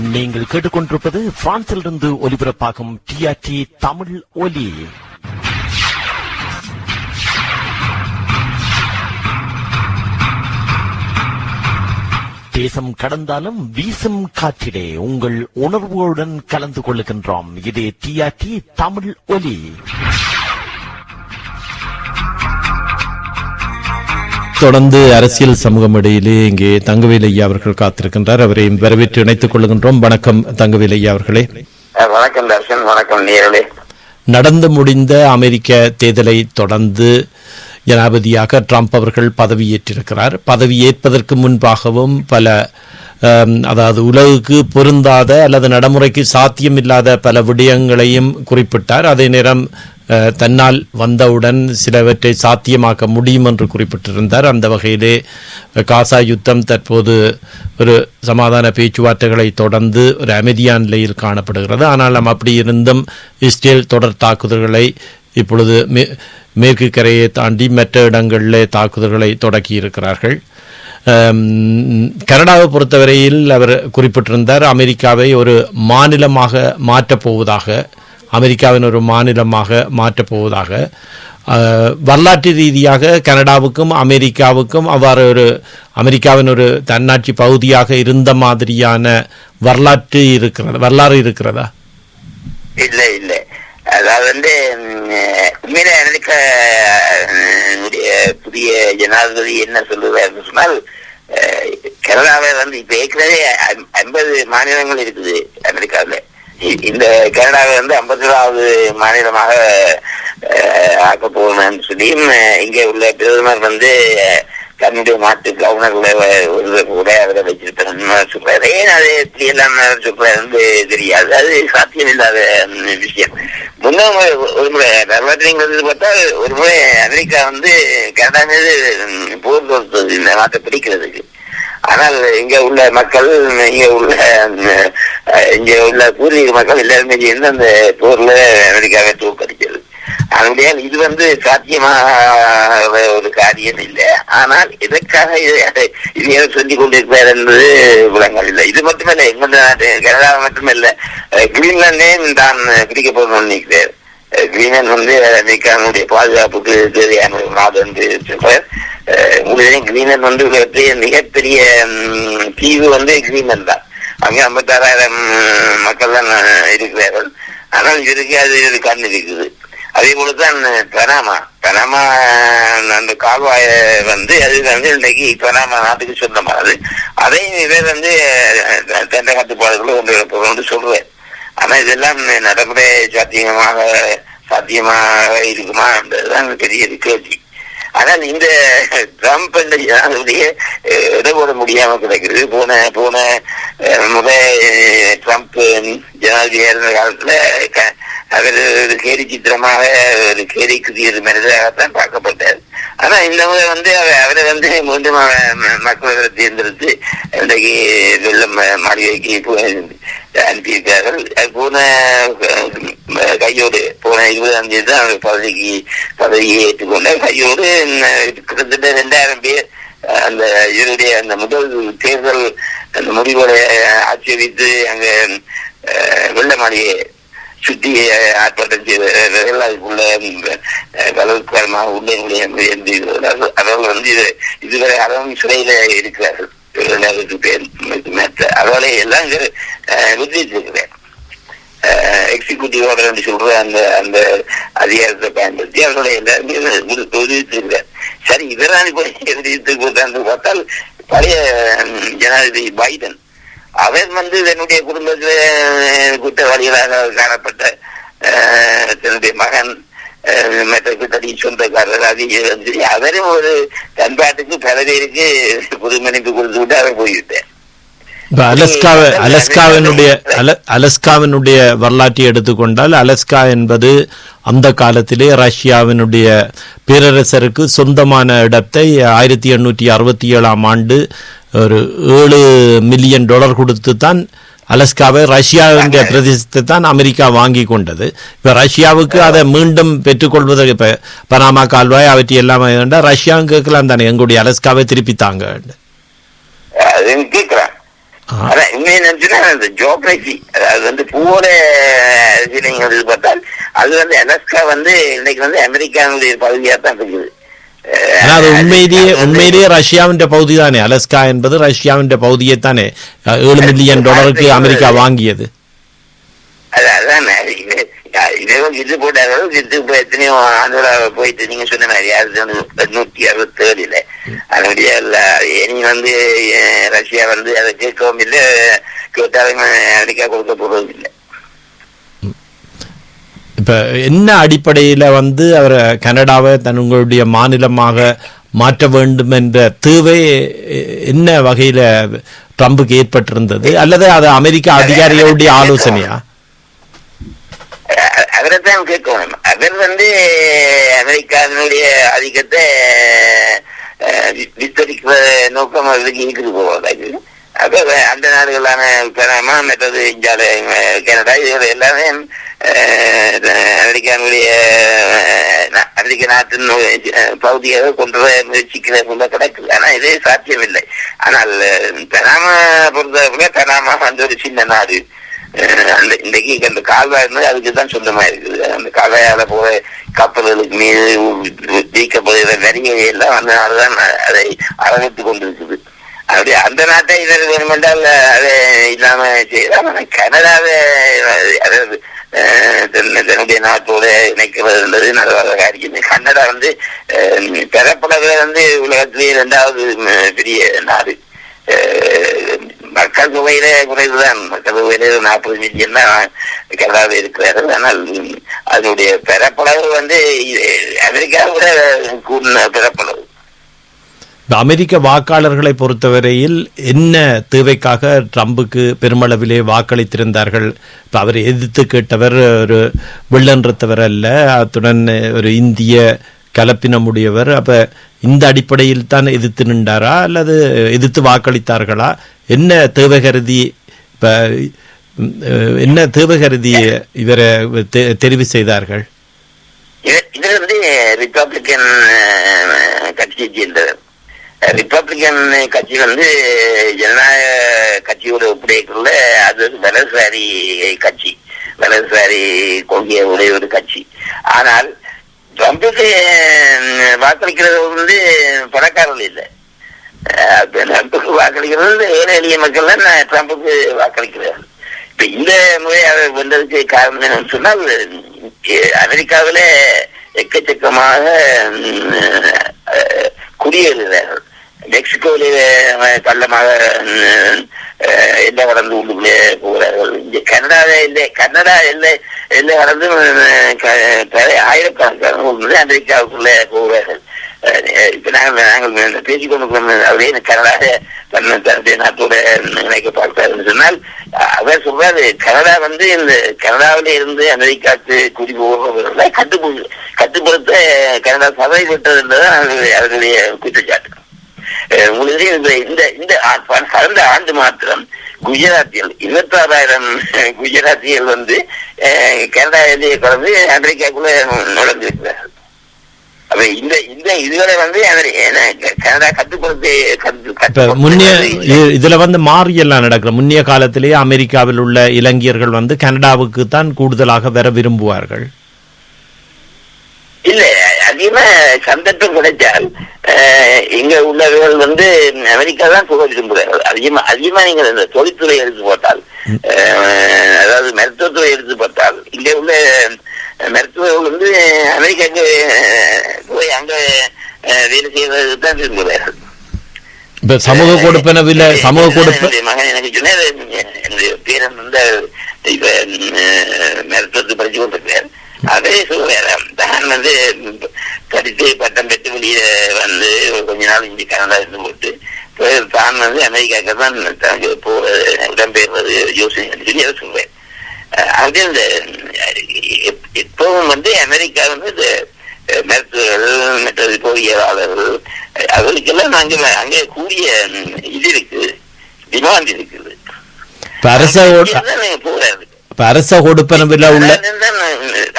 நீங்கள் கேட்டுக்கொண்டிருப்பது பிரான்சிலிருந்து ஒலிபரப்பாகும் டிஆர்டி தமிழ் ஒலி. தேசம் கடந்தாலும் வீசும் காற்றிலே உங்கள் உணர்வுகளுடன் கலந்து கொள்ளுகின்றோம். இது டிஆர்டி தமிழ் ஒலி. தொடர்ந்து அரசியல் சமூகம் இடையிலே இங்கே தங்கவேல் ஐயா அவர்கள் காத்திருக்கின்றார். அவரை வரவேற்று இணைத்துக் கொள்கின்றோம். வணக்கம் தங்கவேல் ஐயா அவர்களே. வணக்கம் தர்ஷன். வணக்கம் நேயர்களே. நடந்து முடிந்த அமெரிக்க தேர்தலை தொடர்ந்து ஜனாதிபதியாக ட்ரம்ப் அவர்கள் பதவியேற்றிருக்கிறார். பதவியேற்பதற்கு முன்பாகவும் பல அதாவது உலகுக்கு பொருந்தாத அல்லது நடைமுறைக்கு சாத்தியமில்லாத பல விடயங்களையும் குறிப்பிட்டார். அதே நேரம் தன்னால் வந்தவுடன் சிலவற்றை சாத்தியமாக்க முடியும் என்று குறிப்பிட்டிருந்தார். அந்த வகையிலே காசா யுத்தம் தற்போது ஒரு சமாதான பேச்சுவார்த்தைகளை தொடர்ந்து ஒரு அமைதியான நிலையில் காணப்படுகிறது. ஆனால் அப்படி இருந்தும் இஸ்ரேல் தொடர் தாக்குதல்களை இப்பொழுது மேற்கு கரையை தாண்டி மற்ற இடங்களிலே தாக்குதல்களை தொடக்கி இருக்கிறார்கள். கனடாவை பொறுத்தவரையில் அவர் குறிப்பிட்டிருந்தார், அமெரிக்காவை ஒரு மாநிலமாக மாற்றப்போவதாக, அமெரிக்காவின் ஒரு மாநிலமாக மாற்றப்போவதாக. வரலாற்று ரீதியாக கனடாவுக்கும் அமெரிக்காவுக்கும் அவ்வாறு ஒரு அமெரிக்காவின் ஒரு தன்னாட்சி பகுதியாக இருந்த மாதிரியான வரலாறு இருக்கிறதா? இல்லை இல்லை, அதாவது உண்மையில அமெரிக்க புதிய ஜனாதிபதி என்ன சொல்லுவார் சொன்னால், கனடாவை இப்ப ஏற்கனவே 50 மாநிலங்கள் இருக்குது அமெரிக்காவில். இந்த கனடாவை 57வது மாநிலமாக ஆக்க போகணும்னு சொல்லியும் இங்கே உள்ள பிரதமர் தன்னுடைய நாட்டு கவர்னர்களை உரையாடல வச்சிருப்பேன் சொல்றாரு. ஏன் அது எப்படி எல்லாம் சொல்றாரு தெரியாது. அது சாத்தியம் இல்லாத விஷயம். முன்னும் ஒரு முறை வரலாற்று பார்த்தா ஒரு முறை அமெரிக்கா கனடா மீது போர் தொடுத்தது இந்த நாட்டை பிடிக்கிறதுக்கு. ஆனால் இங்க உள்ள மக்கள், இங்க உள்ள பூர்வீக மக்கள் எல்லாருமே சேர்ந்து அந்த போர்ல அமெரிக்காவை தோற்கடிச்சது. அதனுடைய இது சாத்தியமாக ஒரு காரியம் இல்லை. ஆனால் இதற்காக இது சொல்லிக் கொண்டிருக்கிறார் என்பது விளங்கல் இல்லை. இது மட்டுமல்ல, எங்க கனடா மட்டுமல்ல, கிரீன்லாண்டே தான் பிடிக்க போகணும்னு நினைக்கிறார். கிரீன்லாந்து அமெரிக்காவுடைய பாதுகாப்புக்கு தேவையான ஒரு நாடு என்று சொல்றார். உங்களுக்கு கிரீன்லாந்து உலகத்திலேயே மிகப்பெரிய தீவு கிரீன்லாந்து தான். அங்கே 56,000 மக்கள் தான் இருக்கிறார்கள். ஆனால் இவருக்கு அது ஒரு கண் இருக்குது. அதே போலதான் பனாமா அந்த கால்வாய அது இன்றைக்கு பனாமா நாட்டுக்கு சொந்தமானது. அதையும் இவர் தண்டை கட்டுப்பாடுகளை கொண்டு சொல்றார். ஆனா இதெல்லாம் நடைமுறை சாத்தியமாக இருக்குமா என்றதுதான் பெரிய கேள்வி. ஆனால் இந்த ட்ரம்ப் இடப்பட முடியாம கிடக்கிறது. போன முறை ட்ரம்ப் ஜனாதிபதியா இருந்த காலத்துல அவர் ஒரு கேலி சித்திரமாக, ஒரு கேலிக்குரிய மனிதராகத்தான் பார்க்கப்பட்டார். ஆனா இந்த முறை அவரை மீண்டும் மக்களை தேர்ந்தெடுத்து இன்றைக்கு வெள்ளம் மாளிகைக்கு அனுப்பியிருக்கார்கள். போன கையோடு போன 20ஆம் தேதி தான் அவர் பதவியை ஏற்றுக்கொண்டார். கையோடு கிட்டத்தட்ட 2000 பேர் அந்த இவருடைய அந்த முதல் தேர்தல் அந்த முடிவுகளை ஆட்சேபித்து அங்க வெள்ள மாளிகையை சுற்றி ஆர்ப்பாட்டம் செய்தார்கள். அதுக்குள்ள பலவத்காரமாக உள்ளே அவர்கள் இதுவரை அளவும் சிறையில இருக்கிறார்கள். 2000 பேர் அவர்களை எல்லாம் விதித்திருக்கிறார். எக்ஸிக்யூட்டிவ் ஆர்டர் என்று சொல்ற அந்த அதிகாரத்தை பயன்படுத்தி அவர்களை எல்லாருமே விதித்திருக்கிறார். சரி, இதெல்லாம் விதித்து பார்த்தால் பழைய ஜனாதிபதி பைடன் அவர் தன்னுடைய குடும்பத்தில் குற்றவாளிகளாக காணப்பட்ட தன்னுடைய மகன் மற்ற குற்றடி சொந்தக்காரர் அவரும் ஒரு பண்பாட்டுக்கு பல பேருக்கு பொது மன்னிப்பு கொடுத்து விட்டு அவர் போய்விட்டார். அலஸ்காவினுடைய வரலாற்றை எடுத்துக்கொண்டால், அலஸ்கா என்பது அந்த காலத்திலே ரஷ்யாவினுடைய பேரரசருக்கு சொந்தமான இடத்தை 1867ஆம் ஆண்டு ஒரு $7 மில்லியன் கொடுத்து தான் அலஸ்காவை, ரஷ்யாவின் பிரதேசத்தை தான் அமெரிக்கா வாங்கி கொண்டது. இப்ப ரஷ்யாவுக்கு அதை மீண்டும் பெற்றுக்கொள்வதற்கு இப்ப பனாமா கால்வாய் அவற்றை எல்லாமே ரஷ்யாவும் கேட்கலாம் தானே, எங்களுடைய அலஸ்காவை திருப்பி தாங்க கேட்கிறேன். உண்மையை நினைச்சுன்னா அந்த ஜியோகிரபி, அதாவது பூவோட நீங்கள் இது பார்த்தால் அது அலாஸ்கா இன்னைக்கு அமெரிக்காவுடைய பகுதியாக தான் இருக்குது. அது உண்மையிலேயே ரஷ்யாவின் பகுதி தானே. அலாஸ்கா என்பது ரஷ்யாவின் பகுதியை தானே $7 மில்லியன் அமெரிக்கா வாங்கியது. அதான் இது போட்டாலும் எத்தனையோ ஆண்டோட போயிட்டு நீங்க சொன்ன மாதிரி 1867 அதனுடைய இனி ரஷ்யா அதை கேட்கவும் இல்லை, கேட்டாலும் அமெரிக்கா கொடுக்க போறதும் இல்லை. இப்ப என்ன அடிப்படையில அவர் கனடாவை தங்களுடைய மாநிலமாக மாற்ற வேண்டும் என்ற தேவை என்ன வகையில ட்ரம்புக்கு ஏற்பட்டிருந்தது, அல்லது அது அமெரிக்க அதிகாரிகளுடைய ஆலோசனையா? அவரைத்தான் கேட்கணும். அவர் அமெரிக்காவினுடைய ஆதிக்கத்தை விஸ்தரிக்கிற நோக்கம் அவருக்கு இருக்குது போவாங்க. அப்ப அந்த நாடுகளான பனாமா, மற்றது கனடா, இதுகள் எல்லாமே அமெரிக்க நாட்டின் பகுதியாக கொண்டு வர முயற்சிக்கிற கிடக்குது. ஆனா இதே சாத்தியமில்லை. ஆனால் பனாமா பொறுத்தவரை பனாமா ஒரு சின்ன நாடு. இன்றைக்கு அந்த கால்வாய் இருந்தது அதுக்குதான் சொந்தமா இருக்குது. அந்த கால்வாயால போற கப்பல்களுக்கு மீது வீக்கப்படுகிற வரிகளை எல்லாம் அந்த நாடுதான் அதை அரவித்துக் கொண்டிருக்குது. அப்படி அந்த நாட்டை இதற்கு வேணுமென்றால் அதை இல்லாம செய்யலாம். ஆனால் கனடாவை தன்னுடைய நாட்டோட இணைக்கிறது நல்ல காரியம். கனடா பெறப்படவே உலகத்திலேயே 2வது பெரிய நாடு. மக்கள் தொகையில குறைவுதான். மக்கள் தொகையில 40 மில்லியன் தான் கனடாவில் இருக்கிறார்கள். ஆனால் அதனுடைய பெறப்பளவு அமெரிக்காவோட கூடின பெறப்பளவு. அமெரிக்க வாக்காளர்களை பொறுத்தவரையில் என்ன தேவைக்காக ட்ரம்புக்கு பெருமளவிலே வாக்களித்திருந்தார்கள்? இப்போ அவர் எதிர்த்து கேட்டவர் ஒரு வெள்ளன்றத்தவர் அல்ல, அத்துடன் ஒரு இந்திய கலப்பினமுடையவர். அப்ப இந்த அடிப்படையில் தான் எதிர்த்து நின்றாரா அல்லது எதிர்த்து வாக்களித்தார்களா? என்ன தேவை கருதி இவரை தெரிவு செய்தார்கள்? இது ரிப்பப்ளிகன் கட்சியை சேர்ந்தவர். ரிப்பப்ளிகன் கட்சி ஜனநாயக கட்சியோட ஒப்படைக்குள்ள அது வலதுசாரி கட்சி, வலதுசாரி கொள்கையை உடைய ஒரு கட்சி. ஆனால் ட்ரம்புக்கு வாக்களிக்கிறது பணக்காரர்கள் இல்லை. ட்ரம்புக்கு வாக்களிக்கிறது ஏழை எளிய மக்கள் தான் ட்ரம்புக்கு வாக்களிக்கிறார்கள். இப்ப இந்த முறை அவர் வந்ததுக்கு காரணம் என்னன்னு சொன்னால், அமெரிக்காவில எக்கச்சக்கமாக குடியேறுகிறார்கள். மெக்சிகோவில கள்ளமாக எல்லை கடந்து உள்ளுக்குள்ளே போகிறார்கள். இங்க கனடா எல்லை கடந்து ஆயிரக்கணக்கான அமெரிக்காவுக்குள்ளே போகிறார்கள். இப்ப நாங்கள் பேசிக்கொண்டு அப்படியே கனடா தன்னுடைய நாட்டோட இணைக்க பார்த்தாருன்னு சொன்னால், அவர் சொல்றாரு கனடா இந்த கனடாவில இருந்து அமெரிக்காவுக்கு குடி போகிறவர்களை கட்டுப்படுத்த கனடா சபை விட்டது என்பதுதான் அவர்களுடைய குற்றச்சாட்டு. உங்களுக்கு இந்த கடந்த ஆண்டு மாத்திரம் குஜராத்திகள் 26,000 குஜராத்திகள் கனடா எல்லையை கடந்து அமெரிக்காக்குள்ள நுழைந்திருக்கிறார்கள். அப்ப இந்த இதுவரை கனடா இதுல மாறியெல்லாம் நடக்கிற முன்னைய காலத்திலேயே அமெரிக்காவில் உள்ள இளைஞர்கள் கனடாவுக்கு தான் கூடுதலாக வர விரும்புவார்கள். இல்ல, அதிகமா சந்தர்ப்பம் கிடைச்சால் இங்க உள்ளவர்கள் அமெரிக்கா தான் போக விரும்புகிறார்கள். அதிகமா நீங்க இந்த தொழில்துறை எடுத்து போட்டால், அதாவது மருத்துவத்துறை எடுத்து போட்டால், இங்க உள்ள மருத்துவர்கள் அமெரிக்காவுக்கு போய் அங்க வேலை செய்வதற்கு தான் விரும்புகிறார்கள். இப்ப சமூக கொடுப்பனவில்லை, சமூக கொடுப்பு மகன் எனக்கு சொன்ன என்னுடைய பேரன் இப்ப மருத்துவத்தை படிச்சு கொண்டிருக்கிறார். அதே சொல்லுவேன் தான் படித்து பட்டம் பெற்று வெளியே கொஞ்ச நாள் இங்கே கனடா இருந்து போட்டு தான் அமெரிக்காவுக்கு தான் இடம்பெயர்வது யோசனை சொல்லி அதை சொல்வேன். அது இந்த இப்பவும் அமெரிக்கா இந்த மருத்துவர்கள் மற்றது பொறியியலாளர்கள் அவர்களுக்கெல்லாம் அங்கே கூடிய இது இருக்குது, டிமாண்ட் இருக்குது. போறாரு. அரச கொடுப்பனவில் உள்ள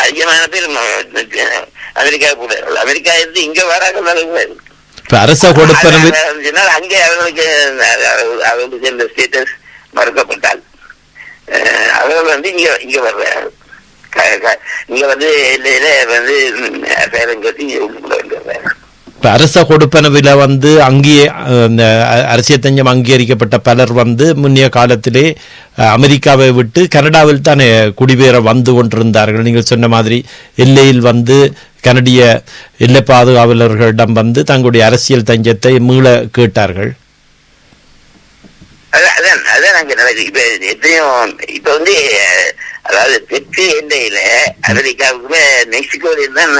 அதிகமான பேர் அமெரிக்கா கூட, அமெரிக்கா இருந்து இங்க வராங்க. அரச கொடுப்பனவில் அங்கே அவர்களுக்கு இந்த ஸ்டேட்டஸ் மறுக்கப்பட்ட வந்து இங்க வர்றாரு. இங்க வந்து எல்லையில வந்து பேரம் கட்டி உள்ளுக்குள்ள வந்துடுறாரு. இப்ப அரச கொடுப்பனவில வந்து அங்கேயே அரசியல் தஞ்சம் அங்கீகரிக்கப்பட்ட பலர் வந்து முன்னைய காலத்திலே அமெரிக்காவை விட்டு கனடாவில் தானே குடிபெயர வந்து கொண்டிருந்தார்கள். நீங்கள் சொன்ன மாதிரி எல்லையில் வந்து கனடிய எல்லை பாதுகாவலர்களிடம் வந்து தங்களுடைய அரசியல் தஞ்சத்தை மீள கேட்டார்கள். அதான் அங்க நடக்குது. இப்ப எத்தனையும் இப்ப வந்து அதாவது தெற்கு எல்லையில அமெரிக்காவுக்குள்ள மெக்சிகோல தான்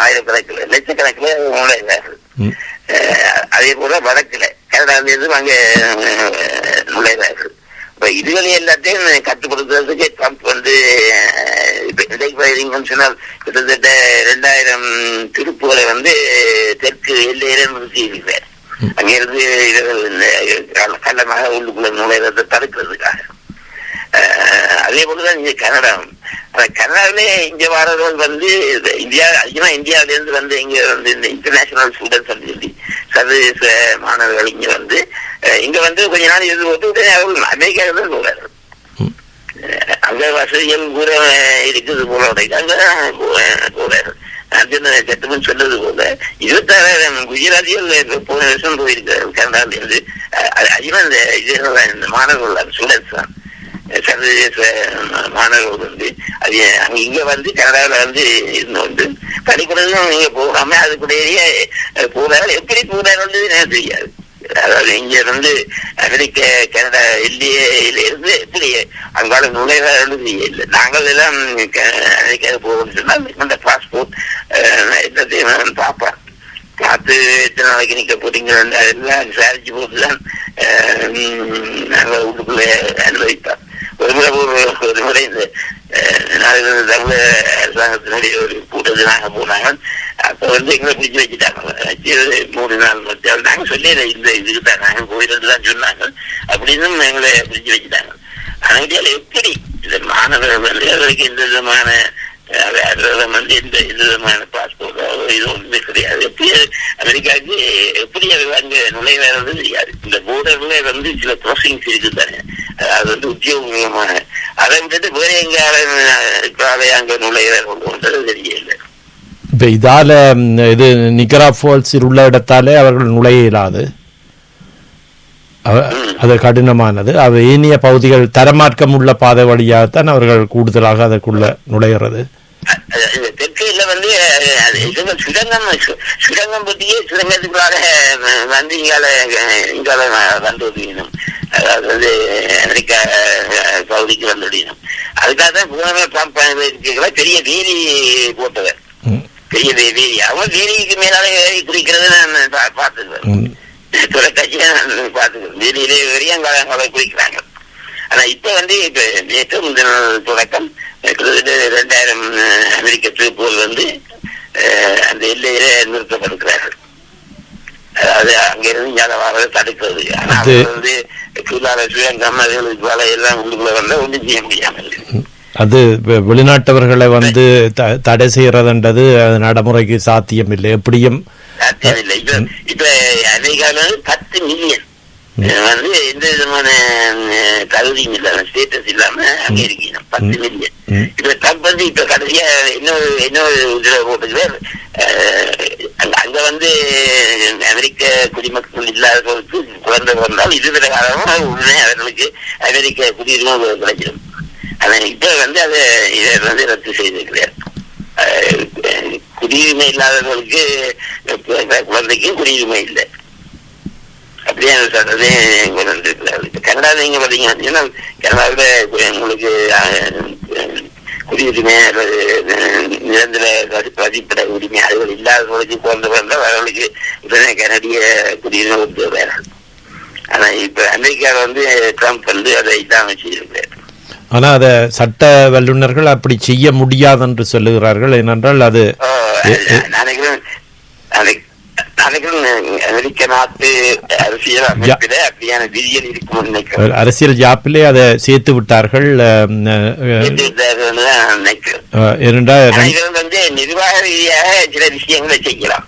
ஆயிரக்கணக்கில் லட்சக்கணக்கில் நுழைகிறார்கள். அதே போல வடக்குல கனடால இருந்தும் அங்க நுழைகிறார்கள். இப்ப இதுகளை எல்லாத்தையும் கட்டுப்படுத்துறதுக்கு ட்ரம்ப் வந்து சொன்னால் கிட்டத்தட்ட 2000 திருப்புகளை வந்து தெற்கு எல்லையில நிறுத்தி இருக்கிறார். அங்கிருந்து கள்ளமாக உள்ளுக்குள்ள நுழைறதை தடுக்கிறதுக்காக. அதே போலதான் இங்க கனடாவிலே இங்க வரவர்கள் வந்து இந்தியாவில இருந்து வந்து இங்க வந்து இந்த இன்டர்நேஷனல் ஸ்டூடெண்ட்ஸ் சொல்லி சர்வதேச மாணவர்கள் இங்க வந்து கொஞ்ச நாள் இருந்து போட்டு அவர்கள் அமெரிக்காவில் தான் போறாரு. அங்க வசதிகள் கூட இருக்குது போல அங்கதான் போறாரு. சட்டமன் சொன்னது போல 26,000 குஜராத்திகள் போன வருஷம் போயிருக்காரு கனடால இருந்து. இந்த மாணவர்கள் ஸ்டூடெண்ட்ஸ் தான் சர்வதேச மாணவர்கள் வந்து அது இங்க வந்து கனடாவில் வந்து இருந்து வந்து படிக்கிறதும் நீங்க போகாம அதுக்குள்ளேயே போறாரு. எப்படி போறாரு எனக்கு தெரியாது. அதாவது இங்க இருந்து அமெரிக்க கனடா எல்லையில இருந்து எப்படி அங்கால நுழைவாரு இல்லை. நாங்கள் எல்லாம் அமெரிக்காவுக்கு போகணும்னு சொன்னால் இந்த பாஸ்போர்ட் எல்லாத்தையும் பார்ப்பேன். பார்த்து எத்தனை நாளைக்கு நிக்க போறீங்க அதெல்லாம் விசாரிச்சு போட்டுதான் நாங்கள் உள்ளுக்குள்ள அனுபவிப்போம். ஒரு முறை இந்த தமிழக அரசாங்கத்தினுடைய ஒரு கூட்டத்தில் நாங்க போனாங்க. அப்ப வந்து எங்களை பிடிச்சு வச்சுட்டாங்க. 3 நாள் மட்டும் நாங்க சொல்லல இந்த இதுக்கு தான் நாங்க போயிருந்து தான் சொன்னாங்க. அப்படின்னு எங்களை பிடிச்சு வச்சுட்டாங்க. ஆனால் எப்படி இந்த மாணவர்கள் வந்து அவருக்கு எந்த விதமான வந்து எந்த விதமான பாஸ்போர்ட்டோ இது ஒன்றுமே கிடையாது. எப்படி அமெரிக்காவுக்கு எப்படி அங்க நுழைவாரு தெரியாது. இந்த போர்டர்ல வந்து சில கிராசிங்ஸ் இருக்கு தானே, அது வந்து உத்தியோகமான அதை விட்டுட்டு வேற எங்கால அங்க நுழைவாரு தெரியல. இப்ப இதால இது நிகரா ஃபால்ஸ் உள்ள இடத்தாலே அவர்கள் நுழைய இயலாது. அது கடினமானது. அது ஏனைய பகுதிகள் தரமார்க்கம் உள்ள பாதை வழியாகத்தான் அவர்கள் கூடுதலாக அதற்குள்ள நுழைகிறது. தெற்கையில வந்து சுரங்கம் பற்றியே சுரங்கத்துக்குள்ளாக வந்து இங்கால வந்து ஒதுங்கினோம். அதாவது வந்து அமெரிக்கா பகுதிக்கு வந்து ஒதுங்கினோம். அதுக்காக தான் புகழமே ட்ரம்ப் பெரிய வேலி போட்டவர். பெரிய வேலி அவங்க வேலிக்கு மேலால குறிக்கிறது நான் பார்த்துக்குவேன். தொலைக்காட்சியில நான் பார்த்துக்குவேன். வேலியிலே வெறியங்காலங்களை குறிக்கிறாங்க. ஆனா இப்ப வந்து இப்ப நேற்று முந்தின தொடக்கம் 2000 அமெரிக்க திருப்பூர் வந்து அந்த எல்லையில நிறுத்தப்படுகிறார்கள். அதாவது அங்கிருந்து இங்கால வர தடுக்கிறது. ஆனா வந்து சுயங்கம் அதுகளுக்கு எல்லாம் உள்ளுக்குள்ள வந்தா ஒன்றும் செய்ய முடியாமல். அது வெளிநாட்டவர்களை வந்து தடை செய்யறதுன்றது நடைமுறைக்கு சாத்தியம் இல்லை. எப்படியும் சாத்தியம் இல்லை. இப்ப அமெரிக்காவில 10 மில்லியன் வந்து எந்த விதமான தகுதியும் இல்லாம ஸ்டேட்டஸ் இல்லாம அங்க இருக்கணும். 10 மில்லியன். இப்ப ட்ரம்ப் வந்து இப்ப கடைசியா இன்னொரு இதுல போட்டுக்கிறார். அங்க வந்து அமெரிக்க குடிமக்கள் இல்லாதவர்களுக்கு குழந்தை பிறந்தால் இதுவரை காலமா உடனே அவர்களுக்கு அமெரிக்க குடியுரிமை கிடைச்சிடும். ஆனா இப்ப வந்து அதை இதை வந்து ரத்து செய்திருக்கிறார். குடியுரிமை இல்லாதவர்களுக்கு குழந்தைக்கும் குடியுரிமை இல்லை. அப்படியே சொல்றதே இருக்கிறார். இப்ப கனடாவில் நீங்க பாத்தீங்கன்னா கனடாவில் உங்களுக்கு குடியுரிமை அல்லது நிரந்தர வசிப்பிட உரிமை அதுகள் இல்லாதவர்களுக்கு குழந்தை பிறந்தால் அவர்களுக்கு உடனே கனடிய குடியுரிமை கொடுத்து வேற. ஆனா இப்ப அமெரிக்காவில் வந்து ட்ரம்ப் வந்து அதை இல்லாம செய்திருக்கிறார். ஆனா அத சட்ட வல்லுநர்கள் அப்படி செய்ய முடியாது என்று சொல்லுகிறார்கள். ஏனென்றால் அது அமெரிக்க நாட்டு அரசியல் அமைப்பில அப்படியான விதிகள் இருக்கும் நினைக்கிறேன். அரசியல் ஜாப்பிலே அதை சேர்த்து விட்டார்கள். வந்து நிர்வாக ரீதியாக சில விஷயங்களை செய்யலாம்.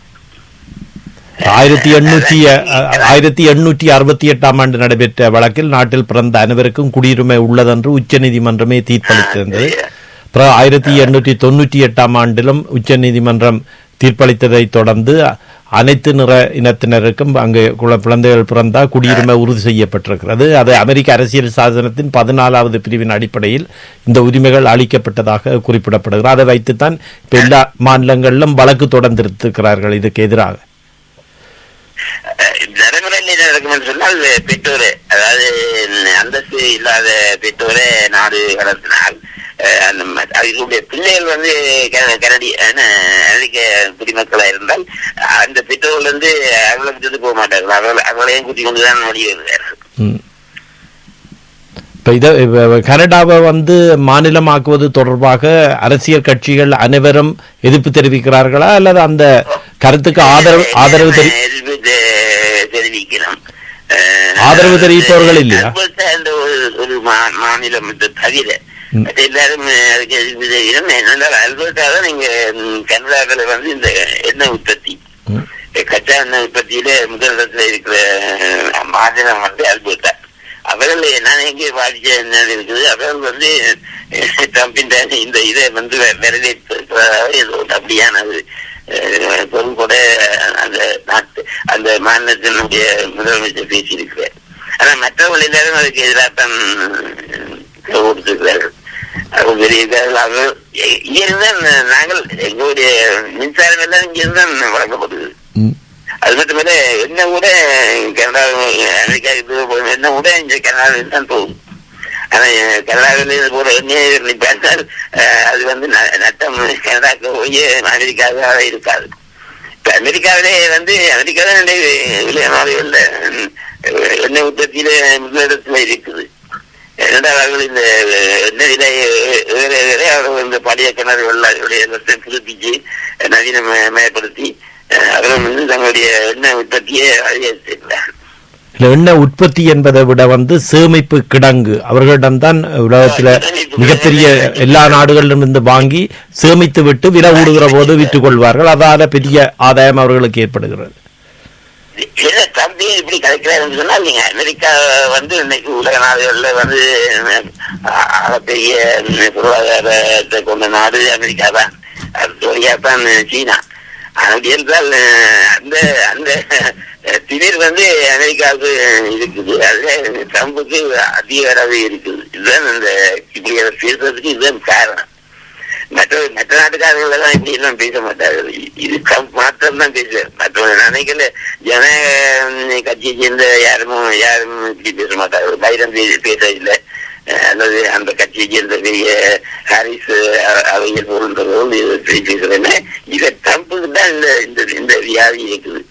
1868 நடைபெற்ற வழக்கில் நாட்டில் பிறந்த அனைவருக்கும் குடியுரிமை உள்ளதென்று உச்சநீதிமன்றமே தீர்ப்பளித்திருந்தது. 1898 உச்சநீதிமன்றம் தீர்ப்பளித்ததை தொடர்ந்து அனைத்து நிற இனத்தினருக்கும் அங்கு குழந்தைகள் பிறந்தால் குடியுரிமை உறுதி செய்யப்பட்டிருக்கிறது. அது அமெரிக்க அரசியல் சாசனத்தின் 14வது பிரிவின் அடிப்படையில் இந்த உரிமைகள் அளிக்கப்பட்டதாக குறிப்பிடப்படுகிறது. அதை வைத்துத்தான் இப்ப எல்லா மாநிலங்களிலும் வழக்கு தொடர்ந்திருக்கிறார்கள் இதுக்கு எதிராக. நடைமுறையில் என்ன நடக்கும் சொன்னால், பெற்றோரே, அதாவது அந்தஸ்து இல்லாத பெற்றோரே நாடு கடத்தினால் அவர்களுடைய பிள்ளைகள் அமெரிக்க குடிமக்களா இருந்தால் அந்த பெற்றோர்கள் அவர்களை விட்டு போக மாட்டார்கள். அவர்களையும் கூட்டிக் கொண்டுதான் வெளியேறுகிறார்கள். கனடாவை மாநிலமாக்குவது தொடர்பாக அரசியல் கட்சிகள் அனைவரும் எதிர்ப்பு தெரிவிக்கிறார்களா அல்லது அந்த கருத்துக்கு ஆதரவு தெரிவிக்கலாம்? ஆதரவு தெரிவிப்பவர்கள் இல்லையா? ஒரு மாநிலம் தவிர எல்லாரும் அதுக்கு எதிர்ப்பு அல்பர்ட்டாதான் நீங்க கனடாவில் இந்த எண்ணெய் உற்பத்தி, கச்சா எண்ணெய் உற்பத்தியில முதலிடத்துல இருக்கிற மாநிலம் அல்பர்ட்டா. அவர்கள் நான் எங்கே பாதிச்ச என்ன இருக்குது, அவர்கள் ட்ரம்பின் இந்த இதை வரவேற்பதாக ஏதோ அப்படியானது பொருள் கூட அந்த நாட்டு அந்த மாநிலத்தினுடைய முதலமைச்சர் பேசியிருக்கிறார். ஆனா மற்றவர்கள் எல்லாரும் அதுக்கு எதிராகத்தான் கொடுத்திருக்கிறார்கள். இங்கிருந்தான் நாங்கள் எங்களுடைய மின்சாரம் எல்லாம் இங்கிருந்தான் வழங்கப்படுது. அது மட்டுமல்ல என்ன கூட கனடா அமெரிக்காவுக்கு என்ன கூட இங்க கனடாவில் தான் போகும். ஆனா கனடாவில் போற எண்ணெய் பார்த்தால் அது நட்டம் கனடாக்கு போய் அமெரிக்காவாக இருக்காது. இப்ப அமெரிக்காவிலே அமெரிக்காவில நாடுகள்ல எண்ணெய் உற்பத்தியில முதலிடத்துல இருக்குது. இரண்டாவது இந்த எண்ணெய் விலை அவர்கள் இந்த பழைய கிணறுகளுடைய புதுப்பிச்சு நவீனமயப்படுத்தி அவர்கள் தங்களுடைய எண்ணெய் உற்பத்தியை அதிகரித்திருக்கிறார். எண்ணெய் உற்பத்தி என்பதை விட சேமிப்பு கிடங்கு அவர்களிடம்தான் உலகத்துல மிகப்பெரிய எல்லா நாடுகளிலும் இருந்து வாங்கி சேமித்து விட்டு விலை ஊடுகிற போது விற்றுக் கொள்வார்கள். அதால பெரிய ஆதாயம் அவர்களுக்கு ஏற்படுகிறது. தம்பி இப்படி கிடைக்கிறாருன்னு சொன்னால் நீங்க அமெரிக்கா இன்னைக்கு உலக நாடுகள்ல பெரிய பொருளாதாரத்தை கொண்ட நாடு அமெரிக்கா தான். அடுத்தபடியாத்தான் சீனா. அப்படி என்றால் அந்த அந்த திடீர் அமெரிக்காவுக்கு இருக்குது. அதுல ட்ரம்புக்கு அதிக அளவு இருக்குது. இதுதான் இந்த இப்படி பேசுறதுக்கு இதுதான் காரணம். மற்ற நாட்டுக்காரர்கள் எல்லாம் இப்படி எல்லாம் பேச மாட்டார்கள். இது ட்ரம்ப் மாத்திரம் தான் பேசுவார். மற்ற நினைக்கல ஜன கட்சியை சேர்ந்த யாரும் இப்படி பேச மாட்டார்கள். பைடன் பேசவில்லை அல்லது அந்த கட்சியை சேர்ந்த பெரிய ஹாரிஸ் அவையில் பொருள்களோடு பேசுறேன்னு இதை ட்ரம்புக்கு தான் இந்த வியாதி இருக்குது.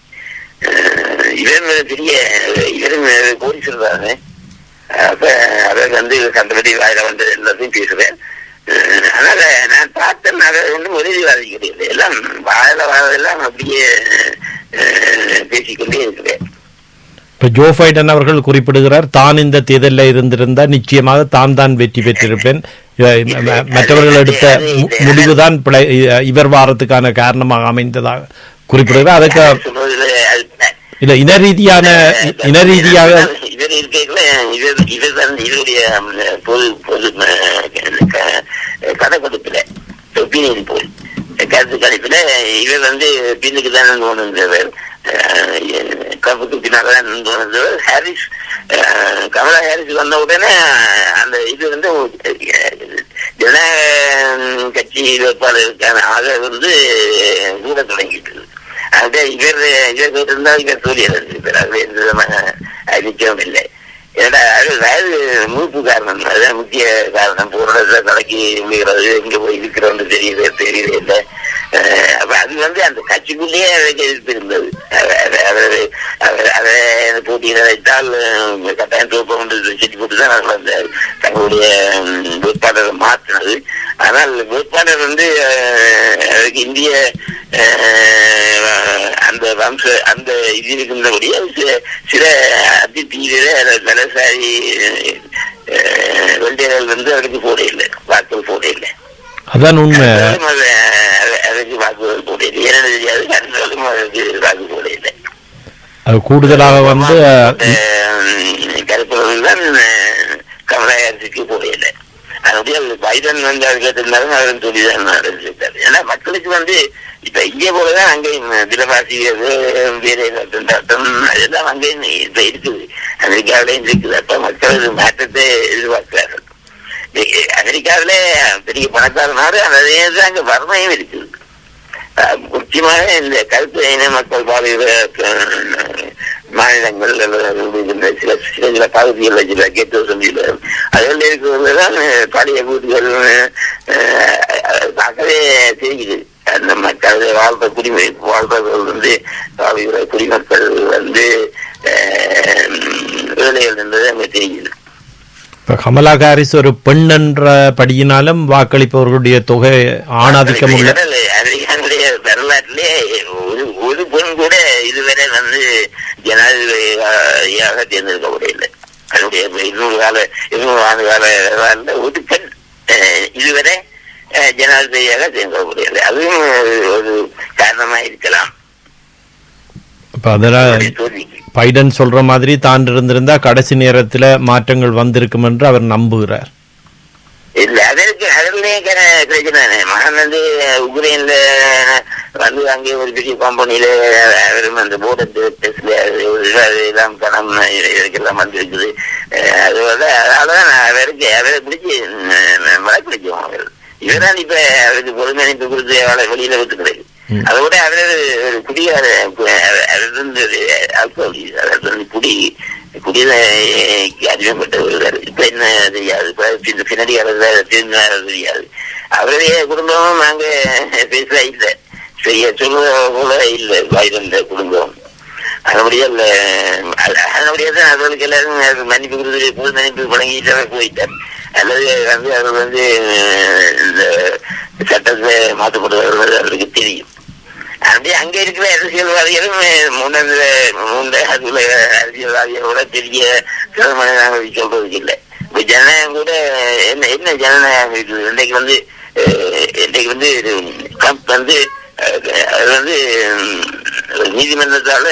இவன் பெரிய இவரும் கோரி சொல்றாங்க. அப்ப அவர் கண்டபடி வாயில எல்லாத்தையும் பேசுறேன். அதனால நான் பார்த்தேன் அதை ஒன்றும் உறுதிவாதி கிடையாது. எல்லாம் வாழெல்லாம் அப்படியே பேசிக்கொண்டே இருக்கிறேன். இப்ப ஜோ பைடன் அவர்கள் குறிப்பிடுகிறார், தான் இந்த தேர்தலில் இருந்திருந்தால் நிச்சயமாக தான் வெற்றி பெற்றிருப்பேன். மற்றவர்கள் எடுத்த முடிவுதான் இவர் வாரத்துக்கான காரணமாக அமைந்ததாக குறிப்பிடுகிறார். அதுக்கு இல்ல இன ரீதியாக இவர் இவருடைய பொது கணக்கெடுப்புல ஒப்பீனியன் போல் கருத்து கணிப்புல இவர் பின்னுக்கு தான் தோணுன்றவர், கப்புக்கு பின்னால்தான் தோணுன்றவர். ஹாரிஸ் கமலா ஹாரிஸ் வந்த உடனே அந்த இது ஜனநாயக கட்சி வேட்பாளருக்கான ஆதரவு கூட தொடங்கிட்டு. அது இவர் இருந்தால் இவர் தோல்வியடைந்திருப்பார். அது எந்த விதமான நிச்சயம் இல்லை. ஏன்னா அது வயது மூப்பு காரணம், அதுதான் முக்கிய காரணம். பொருளை தலைக்கு விழுகிறது, எங்க போய் இருக்கிறோன்னு தெரியவே இல்லை. அப்ப அது அந்த கட்சிக்குள்ளேயே அவருக்கு எதிர்ப்பு இருந்தது. அதை போட்டியிட வைத்தால் கட்டாயம் தோப்ப கொண்டு செட்டி போட்டுதான் அவர்கள் அந்த தங்களுடைய வேட்பாளரை மாற்றினது. ஆனால் வேட்பாளர் அதுக்கு இந்திய அந்த அந்த இது இருக்கின்றபடியே சில அதி தீவிர வலசாரி வெள்ளையர்கள் அவருக்கு போட இல்லை, வாக்குகள் போட இல்லை. அதான் உண்மை. அதுக்கு வாக்குகள் போட இல்லை. ஏன்னா தெரியாது, அதுக்கு வாக்கு போட இல்லை. கூடுதலாக வந்து கருப்புகள் தான் கமலாயத்துக்கு போகல. அதனுடைய பைடன் வந்து அதுக்கு இருந்தாலும் அவரும் சொல்லிதான் நடந்திருக்காரு. ஏன்னா மக்களுக்கு வந்து இப்ப இங்கே போலதான் அங்கேயும் விலைவாசி வேலை திண்டாட்டம் அதெல்லாம் அங்கேயும் இப்ப இருக்குது, அமெரிக்காவிலையும் இருக்குது. அப்ப மக்கள் மாற்றத்தை எதிர்பார்க்கிறார்கள். அமெரிக்காவிலே பெரிய பணக்கார நாடு, அதே தான் அங்க வறுமையும் இருக்குது. முக்கியமாக இந்த கருத்து இன மக்கள் பாதையில மாநிலங்கள் சில சில பகுதிகளில் சில கேட்டு சந்தியில் அதில் இருக்கிறவங்கதான் பழைய வீடுகள் பார்க்கவே தெரியுது. அந்த மக்கள் வாழ்ற வாழ்றவர்கள் வந்து குடிமக்கள் வந்து வேலைகள் இருந்தது அங்கே தெரியுது. இப்போ கமலா ஹாரிஸ் ஒரு பெண் என்ற படியினாலும் வாக்களிப்பவர்களுடைய தொகை ஆணாதிக்கம் உள்ள அமெரிக்காவுடைய வரலாற்றிலே ஒரு பெண் கூட இதுவரை வந்து ஜனாதிபதியாக தேர்ந்தெடுக்கப்படவில்லை. அதனுடைய 200 ஆண்டு கால வரலாறுல ஒரு பெண் இதுவரை ஜனாதிபதியாக தேர்ந்தெடுக்கப்படவில்லை. அதுவும் ஒரு காரணமா இருக்கலாம். பைடன் சொல்ற மாதிரி தான் இருந்திருந்தா கடைசி நேரத்தில் மாற்றங்கள் வந்திருக்கும் என்று அவர் நம்புகிறார். இல்ல அதற்கு அதிலே பிரச்சனை. மகன் வந்து உக்ரைன்ல வந்து அங்கே ஒரு பெரிய கம்பெனியில அந்த போர்டு எல்லாம் பணம் இதுக்கெல்லாம் வந்திருக்குது. அதனாலதான் அவரை பிடிச்சி மழை பிடிச்சோம். அவர் இவரான் இப்ப அவருக்கு பொறுமையமைப்பு கொடுத்து அவளை வெளியில விட்டு கிடையாது. அதோட அவர் குடியார குடியைக்கு அடிமைப்பட்டவர். இப்ப என்ன தெரியாது, பின்னாடி தெரியாது. அவருடைய குடும்பமும் நாங்க பேச இல்லை, செய்ய சொல்ல போல இல்லை வாய்ந்த குடும்பம். அதனுடையதான் அவர்களுக்கு எல்லாரும் மன்னிப்பு கொடுத்து பொது மன்னிப்பு வழங்கிட்டு போயிட்டார். அல்லது வந்து அவர் வந்து இந்த சட்டத்தை மாற்றப்படுவார்கள் அவருக்கு தெரியும். அப்படியே அங்க இருக்கிற அரசியல்வாதிகளும் அரசியல்வாதிகளோட பெரிய சிரமனை நாங்கள் சொல்றதுக்கு இல்லை. இப்ப ஜனநாயகம் கூட என்ன ஜனநாயகம் இருக்குது? இன்றைக்கு வந்து ட்ரம்ப் வந்து அது வந்து நீதிமன்றத்தால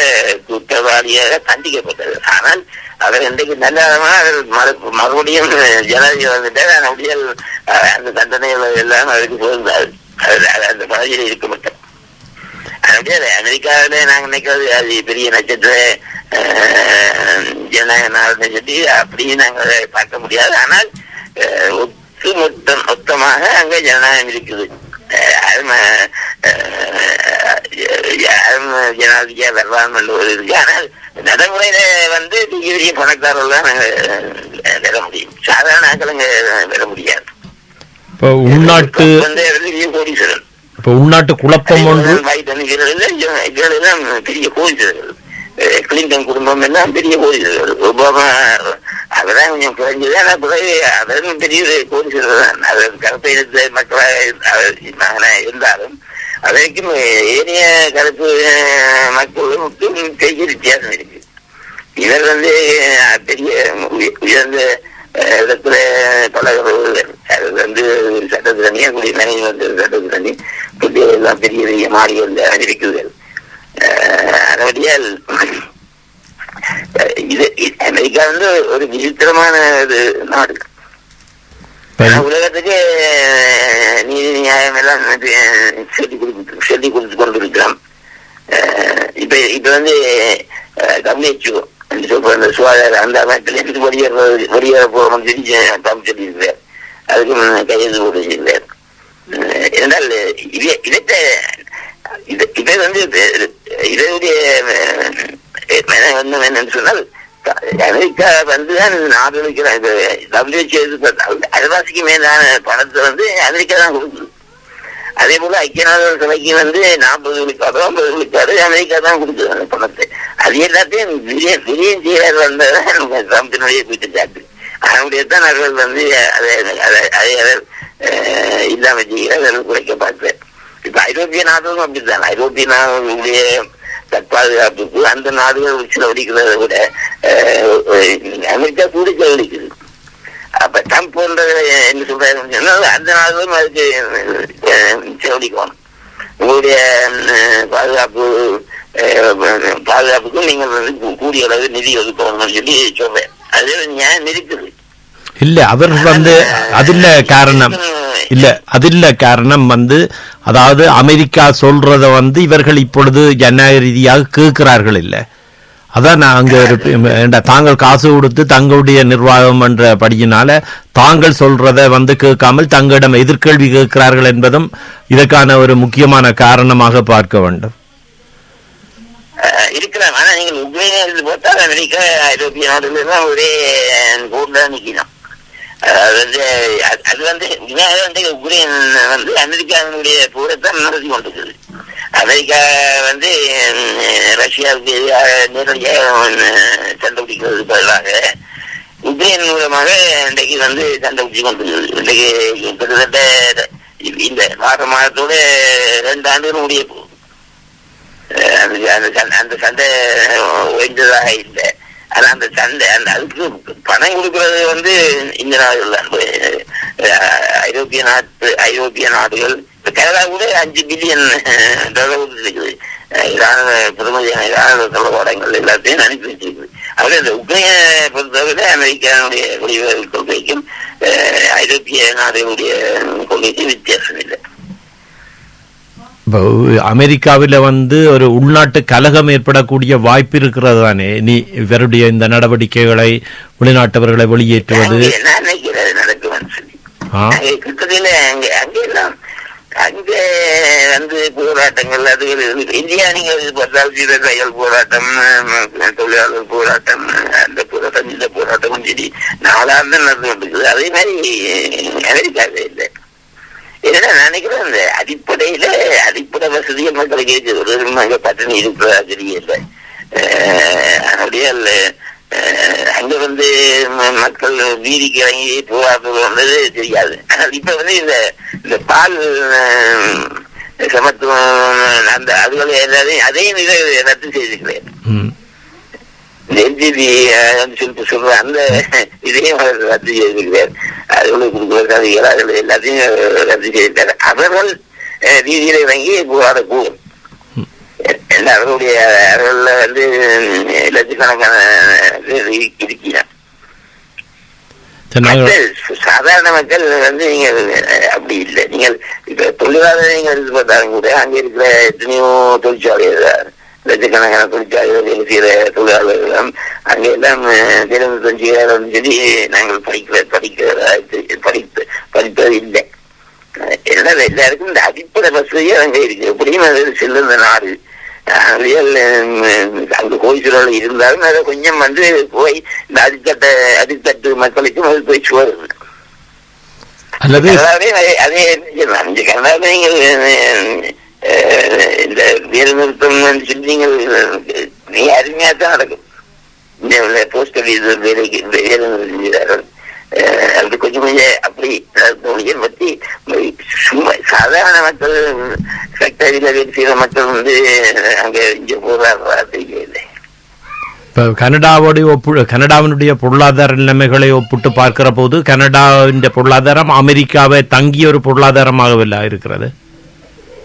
குற்றவாளியாக தண்டிக்கப்பட்டது. ஆனால் அவர் இன்றைக்கு நல்ல மறுபடியும் ஜனாதிபதி வந்துட்டார். அதனுடைய அந்த தண்டனைகள் எல்லாம் அவருக்கு போயிருந்தார். அந்த பகுதியில் இருக்க மாட்டோம். அதனுடைய அமெரிக்காவில நாங்க நினைக்கிறது அது பெரிய நட்சத்திர ஜனநாயக நாடு சொல்லி அப்படியே நாங்கள் பார்க்க முடியாது. ஆனால் மொத்தமாக அங்க ஜனநாயகம் இருக்குது. ஜனாதிபதியா வரலாம் ஒரு இருக்கு. ஆனால் நடைமுறையில வந்து பெரிய பணக்காரர்கள் தான் நாங்க பெற முடியும், சாதாரண ஆக்களுங்க பெற முடியாது. உள்நாட்டு கோடீஸ்வரன், உள்நாட்டு குழப்பம் ஒன்று பெரிய கோடீஸ்வரர்கள். கிளின்டன் குடும்பம் எல்லாம் பெரிய கோடீஸ்வரர்கள். ஒபாமா அதெல்லாம் கொஞ்சம் குறைஞ்சது. ஆனா பிறகு அதன் பெரிய கோடீஸ்வரர் தான். அதன் கருப்பை எடுத்த மக்களாக இருந்தாலும் அதற்கும் ஏனைய கருப்பு மக்களுக்கும் பெரிய வித்தியாசம் இருக்கு. இவர் வந்து பெரிய உயர்ந்த இடத்துல பழகிறவர்கள். அது வந்து சட்டத்து தண்ணியா குடி நனைவு வந்து சட்டத்து தண்ணி குட்டிகள் எல்லாம் பெரிய பெரிய மாறி வந்து அறிவிக்குதல். அதனுடைய இது அமெரிக்கா வந்து ஒரு விசித்திரமான ஒரு நாடு. உலகத்துக்கு நீதி நியாயம் எல்லாம் சொல்லி கொடுத்து கொண்டிருக்கிறோம். இப்ப வந்து WHO சொல்ற சுகாதார அந்த அமைப்பிலிருந்து வெளியேற போறோம் சொல்லியிருக்கிறார். அதுக்கும் கையெழுத்து போடுகிறார். என்றால் இதை வந்து இதனுடைய என்னன்னு சொன்னால் அமெரிக்கா வந்துதான் நாடுகளுக்கு WHO அரைவாசிக்கு மேலான பணத்தை வந்து அமெரிக்கா தான் கொடுக்குது. அதே போல ஐக்கிய நாடுகள் சபைக்கு வந்து 40 விழுக்காடு 50 விழுக்காடு அமெரிக்கா தான் கொடுக்குது அந்த பணத்தை. அது எல்லாத்தையும் விரியம் செய்யறது வந்ததான் ட்ரம்பினுடைய குற்றச்சாட்டு. அதனுடையதான் அவர்கள் வந்து அதை இல்லாம செய்கிறார், குறைக்க பார்க்கிறார். இப்ப ஐரோப்பிய நாடுகளும் அப்படித்தான். ஐரோப்பிய நாடுகளுடைய தற்பாதுகாப்புக்கு அந்த நாடுகள் செலவழிக்கிறத விட அமெரிக்கா கூட செலவழிக்குது. அப்ப ட்ரம்ப் போன்ற என்ன சொல்றாரு, அந்த நாடுகளும் அதுக்கு செலவழிக்கணும். உங்களுடைய பாதுகாப்பு பாதுகாப்புக்கும் நீங்கள் வந்து கூடிய அளவு நிதி ஒதுக்கணும்னு சொல்லி சொல்றேன். அது நியாயம் இருக்குது. இல்ல அவர் வந்து அதில்ல காரணம் இல்ல அதில்ல காரணம் வந்து அதாவது அமெரிக்கா சொல்றத வந்து இவர்கள் இப்பொழுது ஜனநாயக ரீதியாக கேட்கிறார்கள் இல்ல. அதான் நான் அங்க தாங்கள் காசு கொடுத்து தங்களுடைய நிர்வாகம் என்ற படியினால தாங்கள் சொல்றத வந்து கேட்காமல் தங்களிடம் எதிர்கேள்வி கேட்கிறார்கள் என்பதும் இதற்கான ஒரு முக்கியமான காரணமாக பார்க்க வேண்டும். இருக்கலாம். ஆனா நீங்கள் உக்ரைனை பார்த்தால் அமெரிக்கா ஐரோப்பிய நாடுகள் ஒரே போர்ல நிக்கணும். அது வந்து உக்ரைன் வந்து அமெரிக்காவினுடைய போரைத்தான் நடத்தி கொண்டிருக்குது. அமெரிக்கா வந்து ரஷ்யாவுக்கு எதிராக நேரடியாக சண்டை பிடிக்கிறது பதிலாக உக்ரைன் மூலமாக இன்றைக்கு வந்து சண்டை பிடிச்சு கொண்டிருக்குது. இன்றைக்கு கிட்டத்தட்ட இந்த மாதத்தோட 2 ஆண்டுகள் முடிய போகுது. அந்த சண்டை ஓய்ந்ததாக இல்லை. ஆனா அந்த சண்டை அதுக்கு பணம் கொடுக்கறது வந்து இந்த நாடுகள் ஐரோப்பிய நாடுகள். கனடா கூட $5 பில்லியன் இருக்குது. ராணுவ தளவாடங்கள் எல்லாத்தையும் அனுப்பி வச்சிருக்குது. அவரு இந்த உக்ரைனை பொறுத்தவரை அமெரிக்காவுடைய கொள்கைக்கும் ஐரோப்பிய நாடுகளுடைய கொள்கைக்கும் வித்தியாசம் இல்லை. அமெரிக்காவில் வந்து ஒரு உள்நாட்டு கலகம் ஏற்படக்கூடிய வாய்ப்பு இருக்கிறது தானே நீ இவருடைய இந்த நடவடிக்கைகளை வெளிநாட்டவர்களை வெளியேற்றுவது அங்கே வந்து போராட்டங்கள் அது இந்தியா நீங்கள் கையல் போராட்டம் தொழிலாளர் போராட்டம் அந்த போராட்டம் இந்த போராட்டம் சரி நாளாக நடந்து கொண்டிருக்குது. அதே மாதிரி அமெரிக்காவே இல்லை. ஏன்னா நினைக்கிறேன் இந்த அடிப்படை வசதிகள் மக்களுக்கு இருக்குது. பட்டினி இருக்கிறதா தெரியல. அப்படியே அங்க வந்து மக்கள் வீதிக்கு இறங்கி போராட்டம் வந்தது தெரியாது. ஆனால் இப்ப வந்து இந்த பால் சமத்துவம் அந்த அதுகளை எல்லாத்தையும் அதையும் ரத்து செய்திருக்கிறேன். எல்ஜிபி சொல்லிட்டு சொல்ற அந்த இதையும் ரத்து செய்திருக்கிறார். அதுகளுக்கு கொடுக்குறதுக்காக இயலாத எல்லாத்தையும் ரத்து செய்திருக்காரு. அவர்கள் ரீதியில இறங்கி போராடக்கூடும். அவர்களுடைய அவர்கள வந்து லட்சக்கணக்கான இருக்கிறார். சாதாரண மக்கள் வந்து நீங்க அப்படி இல்லை. நீங்கள் இப்ப தொழிலாளர் நீங்க இது பார்த்தாலும் கூட அங்க இருக்கிற எத்தனையோ தொழிற்சாலைகள் லட்சக்கணக்கான தொழிற்சாலைகள் வேலை செய்யற தொழிலாளர்கள் அங்க எல்லாம் 25,000 சொல்லி நாங்கள் படிப்பது இல்லை. எல்லாம் எல்லாருக்கும் இந்த அடிப்படை வசதியே அங்க இருக்கு. எப்படியும் அது செல்லுந்த நாடு. அங்க கோயில் இருந்தாலும் அதை கொஞ்சம் வந்து போய் இந்த அடித்தட்டு மக்களுக்கும் அது போய் வருது. அதே கனடாவே நீங்கள் இந்த வேறு நிறுத்தம் சொல்லி நீங்கள் மிக அருமையா தான் நடக்கும். இந்த போஸ்டல் இது வேலைக்கு வேறு செஞ்சார்கள். அது கொஞ்சம் அப்படி பற்றி சும்மா சாதாரண மக்கள் ஃபேக்டரியில வேலை செய்யற மக்கள் வந்து அங்க இங்க போராடுறது இல்லை. இப்போ கனடாவினுடைய பொருளாதார நிலைமைகளை ஒப்பிட்டு பார்க்கிற போது கனடாவின் பொருளாதாரம் அமெரிக்காவை தங்கிய ஒரு பொருளாதாரமாக இருக்கிறது.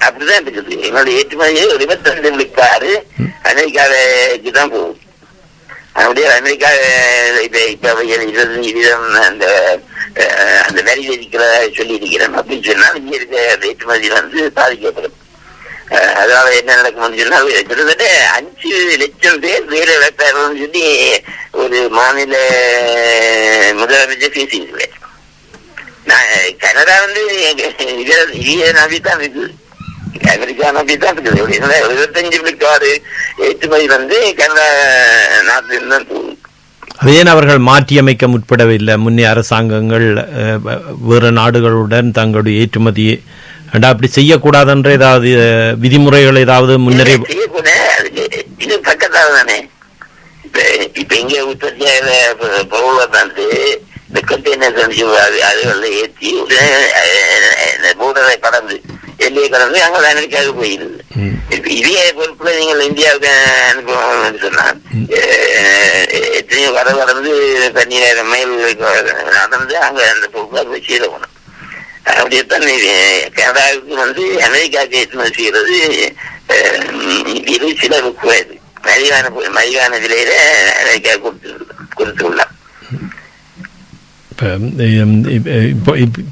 அப்படிதான் இருக்குது. எங்களுடைய ஏற்றுமதி 22 விழுக்காடு அமெரிக்காவுக்கு தான் போகுது. அப்படியே அமெரிக்கா இப்ப 20% அந்த வரி விதிக்கிற சொல்லி இருக்கிறேன் அப்படின்னு சொன்னால் இங்க இருக்க ஏற்றுமதி வந்து பாதிக்கப்படும். அதனால என்ன நடக்கும்னு சொன்னால் கிட்டத்தட்ட 5 லட்சம் பேர் வேலை இழப்பார்கள் சொல்லி ஒரு மாநில முதலமைச்சர் பேசியிருக்கிறேன். கனடா வந்து இதே நம்பித்தான் இருக்குது. அமெரிக்கா நம்பித்தான் இருக்குது. 25 விழுக்காடு ஏற்றுமதி வந்து கனடா நாட்டில் தான் போகுது. அதேன் அவர்கள் மாற்றியமைக்க முற்படவில்லை. முன்னே அரசாங்கங்கள் வேறு நாடுகளுடன் தங்களுடைய ஏற்றுமதி அப்படி செய்யக்கூடாதுன்ற ஏதாவது விதிமுறைகள் ஏதாவது முன்னரே இது பக்கத்தால தானே. இப்ப இங்க உற்பத்தியாக பொருளை வந்து இந்த கண்டெய்னர் அதுகளை ஏற்றி போர்டரை கடந்து எல்லையை கடந்து அங்கே அமெரிக்காவுக்கு போயிருது. இப்ப இதே பொருட்களை நீங்கள் இந்தியாவுக்கு அனுப்பணும்னு சொன்னா எத்தனையோ கடந்து 10,000 மைல் நடந்து அங்க அந்த பொருட்களை போய் சேரணும். அப்படியேத்தான் கனடாவுக்கு வந்து அமெரிக்காவுக்கு ஏற்றுமதி செய்யறது இது சிலருக்கு குறையுது. மலிவான விலையில அமெரிக்கா கொடுத்துள்ளார்.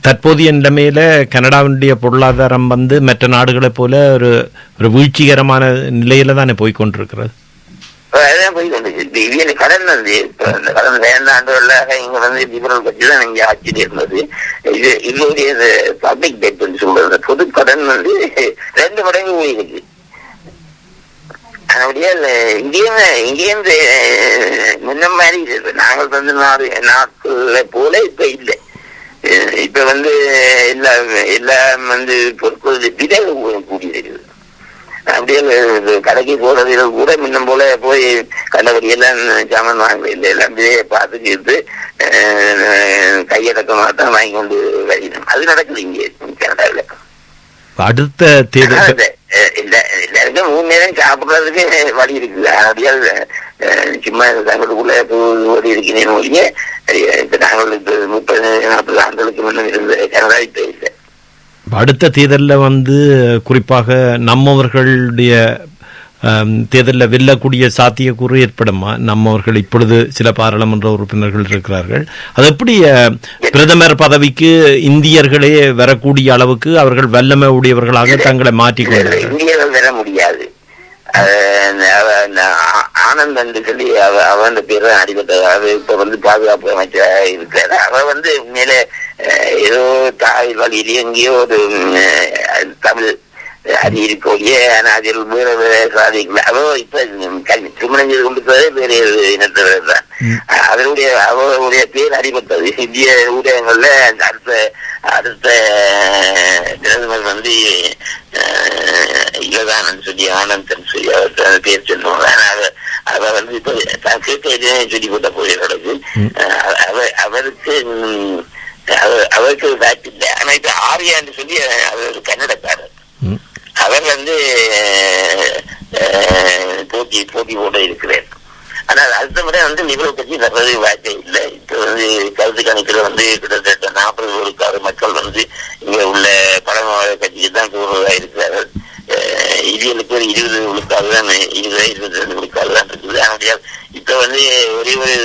தற்போதைய நிலைமையில கனடாவுடைய பொருளாதாரம் வந்து மற்ற நாடுகளை போல ஒரு வீழ்ச்சிகரமான நிலையில தானே போய்கொண்டிருக்கிறது. அதான் போய்கொண்டிருக்கு. கடன் வந்து கடந்த 2 ஆண்டுகளாக இங்க வந்து லிபரல் கட்சி தான் இங்க ஆட்சியில் இருந்தது. இதோடைய பப்ளிக் டெட் சொல்றது பொது கடன் வந்து 2 மடங்கு போயிருக்கு. அப்படியே இங்கேயும் முன்ன மாதிரி நாங்கள் வந்து நாட்கள போல இப்ப இல்லை. இப்ப வந்து எல்லாம் வந்து பொருட்கள் விலை கூடி வருது. அப்படியே கடைக்கு போறது கூட முன்னம் போல போய் கண்டபடி எல்லாம் சாமான் வாங்க இல்லை. எல்லாம் விலையை பார்த்துக்கிட்டு கையடக்கமாக தான் வாங்கி கொண்டு வரணும். அது நடக்குது இங்கே கனடாவில். அடுத்த தேர்தல் எல்லாருக்கும் 3 நேரம் சாப்பிடுறதுக்கு வழி இருக்குது. அப்படியே சும்மா தங்களுக்குள்ள ஓடி இருக்கிறேன் ஒழிய இப்ப நாங்கள் 30-40 ஆண்டுகளுக்கு முன்ன இருந்த கனடா இப்ப இல்லை. அடுத்த தேர்தலில் வந்து குறிப்பாக நம்மவர்களுடைய தேர்தலில் வெல்லக்கூடிய சாத்தியக்கூறு ஏற்படுமா? நம்மவர்கள் இப்பொழுது சில பாராளுமன்ற உறுப்பினர்கள் இருக்கிறார்கள். அது எப்படி பிரதமர் பதவிக்கு இந்தியர்களே வரக்கூடிய அளவுக்கு அவர்கள் வல்லமை உடையவர்களாக தங்களை மாற்றிக்கொள்வார்கள்? இந்தியர்கள் வர முடியாது. ஆனந்த் என்று சொல்லி அவன் பேர் தான் அடிபட்டது. இப்ப வந்து பாதுகாப்பு அமைச்சராக இருக்கிறார். அவ வந்து உண்மையிலே ஏதோ தாய் வழியிலே எங்கேயோ ஒரு தமிழ் அது இருக்கோடியே. ஆனா அதில் வேற வேற சாதிக்கல. அவ இப்ப திருமணம் செய்து கொண்டிருப்பதே வேற இனத்தவர் தான். அவருடைய பேர் அடிபட்டது. இந்திய ஊடகங்கள்ல அடுத்த பிரதமர் வந்து இலதான் சொல்லி ஆனந்தன் சொல்லி அவர் பேர் சொல்லுவாங்க. அவ வந்து இப்ப கேட்க சொல்லி கொண்ட போயிருக்கு. அவருக்கு வாய்ப்பு இல்லை. ஆனா இப்ப ஆரியான்னு சொல்லி அவர் கன்னடக்காரர். அவர் வந்து போட்டி போட இருக்கிறார். ஆனால் அடுத்த முறை வந்து லிபரல் கட்சி வர்றது வாய்ப்பே இல்லை. இப்ப வந்து கருத்து கணிப்புல வந்து கிட்டத்தட்ட 40% மக்கள் வந்து இங்க உள்ள பழமைவாத கட்சிக்கு தான் கூறுவதா இருக்கிறார்கள். இவர்களுக்கு ஒரு 20% தான் 22% தான் இருக்குது. ஆனால் இப்ப வந்து ஒரே ஒரு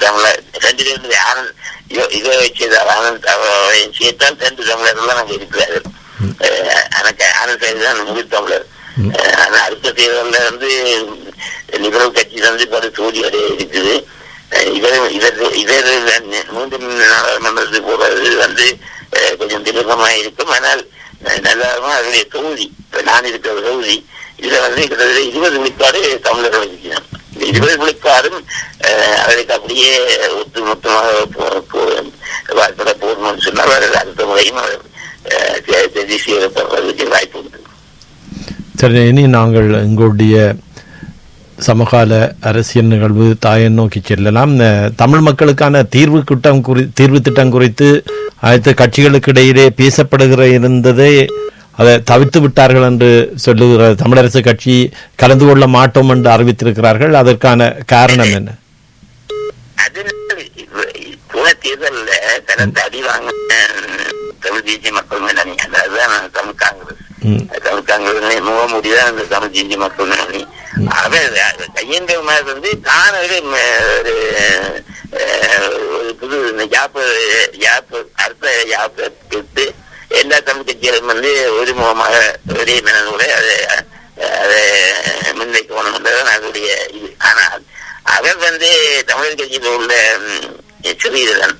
தமிழர் 2 ஆனந்த் இதை வச்சதால் ஆனந்த் சேர்த்தால் 2 தமிழர்கள் நாங்கள் இருக்கிறார்கள். ஆனந்த் முதல் தமிழர். ஆனா அடுத்த தேர்தலில் வந்து லிபரல் கட்சி வந்து பல தோல்வி அடைய இருக்குது. இவர் மீண்டும் நாடாளுமன்றத்துக்கு போறது வந்து கொஞ்சம் திருப்பமா இருக்கும். ஆனால் நல்லாருமா அதனுடைய தொகுதி இப்ப நான் இருக்கிற தொகுதி இதுல வந்து கிட்டத்தட்ட 20 விழுக்காடு தமிழர்கள் இருக்கிறோம். 20 விழுக்காடும் அவருக்கு அப்படியே ஒட்டுமொத்தமாக வாய்ப்பட போடணும்னு சொன்னால் அடுத்த முறையும் வாய்ப்பு உண்டு. சரி, இனி நாங்கள் எங்களுடைய சமகால அரசியல் நிகழ்வு தாயை நோக்கி செல்லலாம். தமிழ் மக்களுக்கான தீர்வு திட்டம் குறித்து அனைத்து கட்சிகளுக்கு இடையிலே பேசப்படுகிற இருந்ததை அதை தவிர்த்து விட்டார்கள் என்று சொல்லுகிற தமிழரசு கட்சி கலந்து கொள்ள மாட்டோம் என்று அறிவித்திருக்கிறார்கள். அதற்கான காரணம் என்ன? தேர்தல்ல தனது அடி வாங்க தமிழ் தேசிய மக்கள் முன்னணி, அதாவது தமிழ் காங்கிரஸ் முகமூடிதான் அந்த தமிழ் தேசிய மக்கள் முன்னணி. கையேந்திர மாதிரி வந்து தான் ஒரு புது அடுத்த யாப்பை விட்டு எல்லா தமிழ் கட்சிகளும் வந்து ஒரு முகமாக ஒரே மனதோட அதை முன்வைக்கணும் என்றதான் அதனுடைய இது. ஆனால் அவர் வந்து தமிழர் கட்சியில் உள்ள சிறியதான்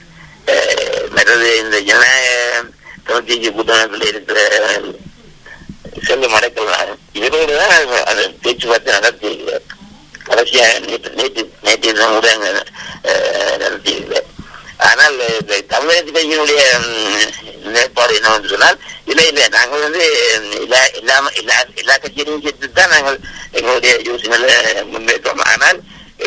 மற்றது இந்த ஜனநாயக தமிழ் தேசிய கூட்டமைப்பில் இருக்கிற செல்லும் அடைக்கலாம் இவரோடு தான் அந்த பேச்சுவார்த்தை நடத்தியிருக்கிறார். கடைசியாக நேற்று கூட நடத்தியிருக்கிறார். ஆனால் தமிழக கட்சியினுடைய நிலைப்பாடு என்னவென்று சொன்னால் இல்லை நாங்கள் வந்து எல்லா கட்சியிலையும் சேர்த்து தான் நாங்கள் எங்களுடைய யோசனைகளை முன்வைப்போம். ஆனால்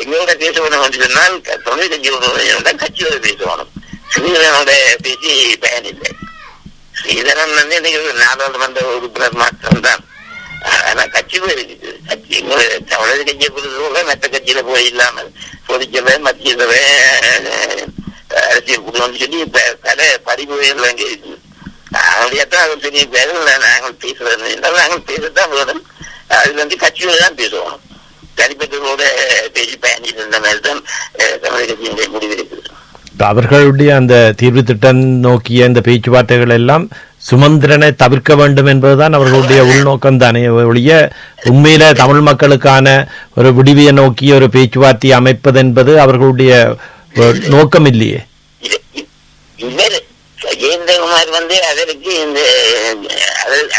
எங்களோட பேச வேணும் என்று சொன்னால் தமிழ் கட்சியோட கட்சியோட பேச வேணும். ஸ்ரீதரனோட பேசி பயன் இல்லை. ஸ்ரீதரன் வந்து இன்னைக்கு நாடாளுமன்ற உறுப்பினர் மாற்றம் தான். ஆனா கட்சி இருக்குது. கட்சி தமிழக கட்சியை பொறுத்தவரை மற்ற கட்சியில போய் இல்லாமல் பொதுச்சபை மத்திய சபை அரசியல் குழுன்னு சொல்லி பல பரிபுகள் அங்கே இருக்குது. அப்படியேத்தான் அவர் தெரிவிப்பாரு. நாங்கள் பேசுறது நாங்கள் பேசத்தான் வேணும். அது கட்சியில தான் பேசுவோம். தனிப்பட்டவர்களோட பேசி பயணிட்டு இருந்த மாதிரி தான் தமிழக கட்சியினுடைய முடிவு இருக்குது. அவர்களுடைய அந்த தீர்வு திட்டம் நோக்கிய இந்த பேச்சுவார்த்தைகள் எல்லாம் சுமந்திரனை தவிர்க்க வேண்டும் என்பதுதான் அவர்களுடைய உள்நோக்கம் தானே ஒழிய உண்மையில தமிழ் மக்களுக்கான ஒரு விடிவியை நோக்கிய ஒரு பேச்சுவார்த்தை அமைப்பது என்பது அவர்களுடைய நோக்கம் இல்லையே. ஜெயந்தகுமார் அதற்கு இந்த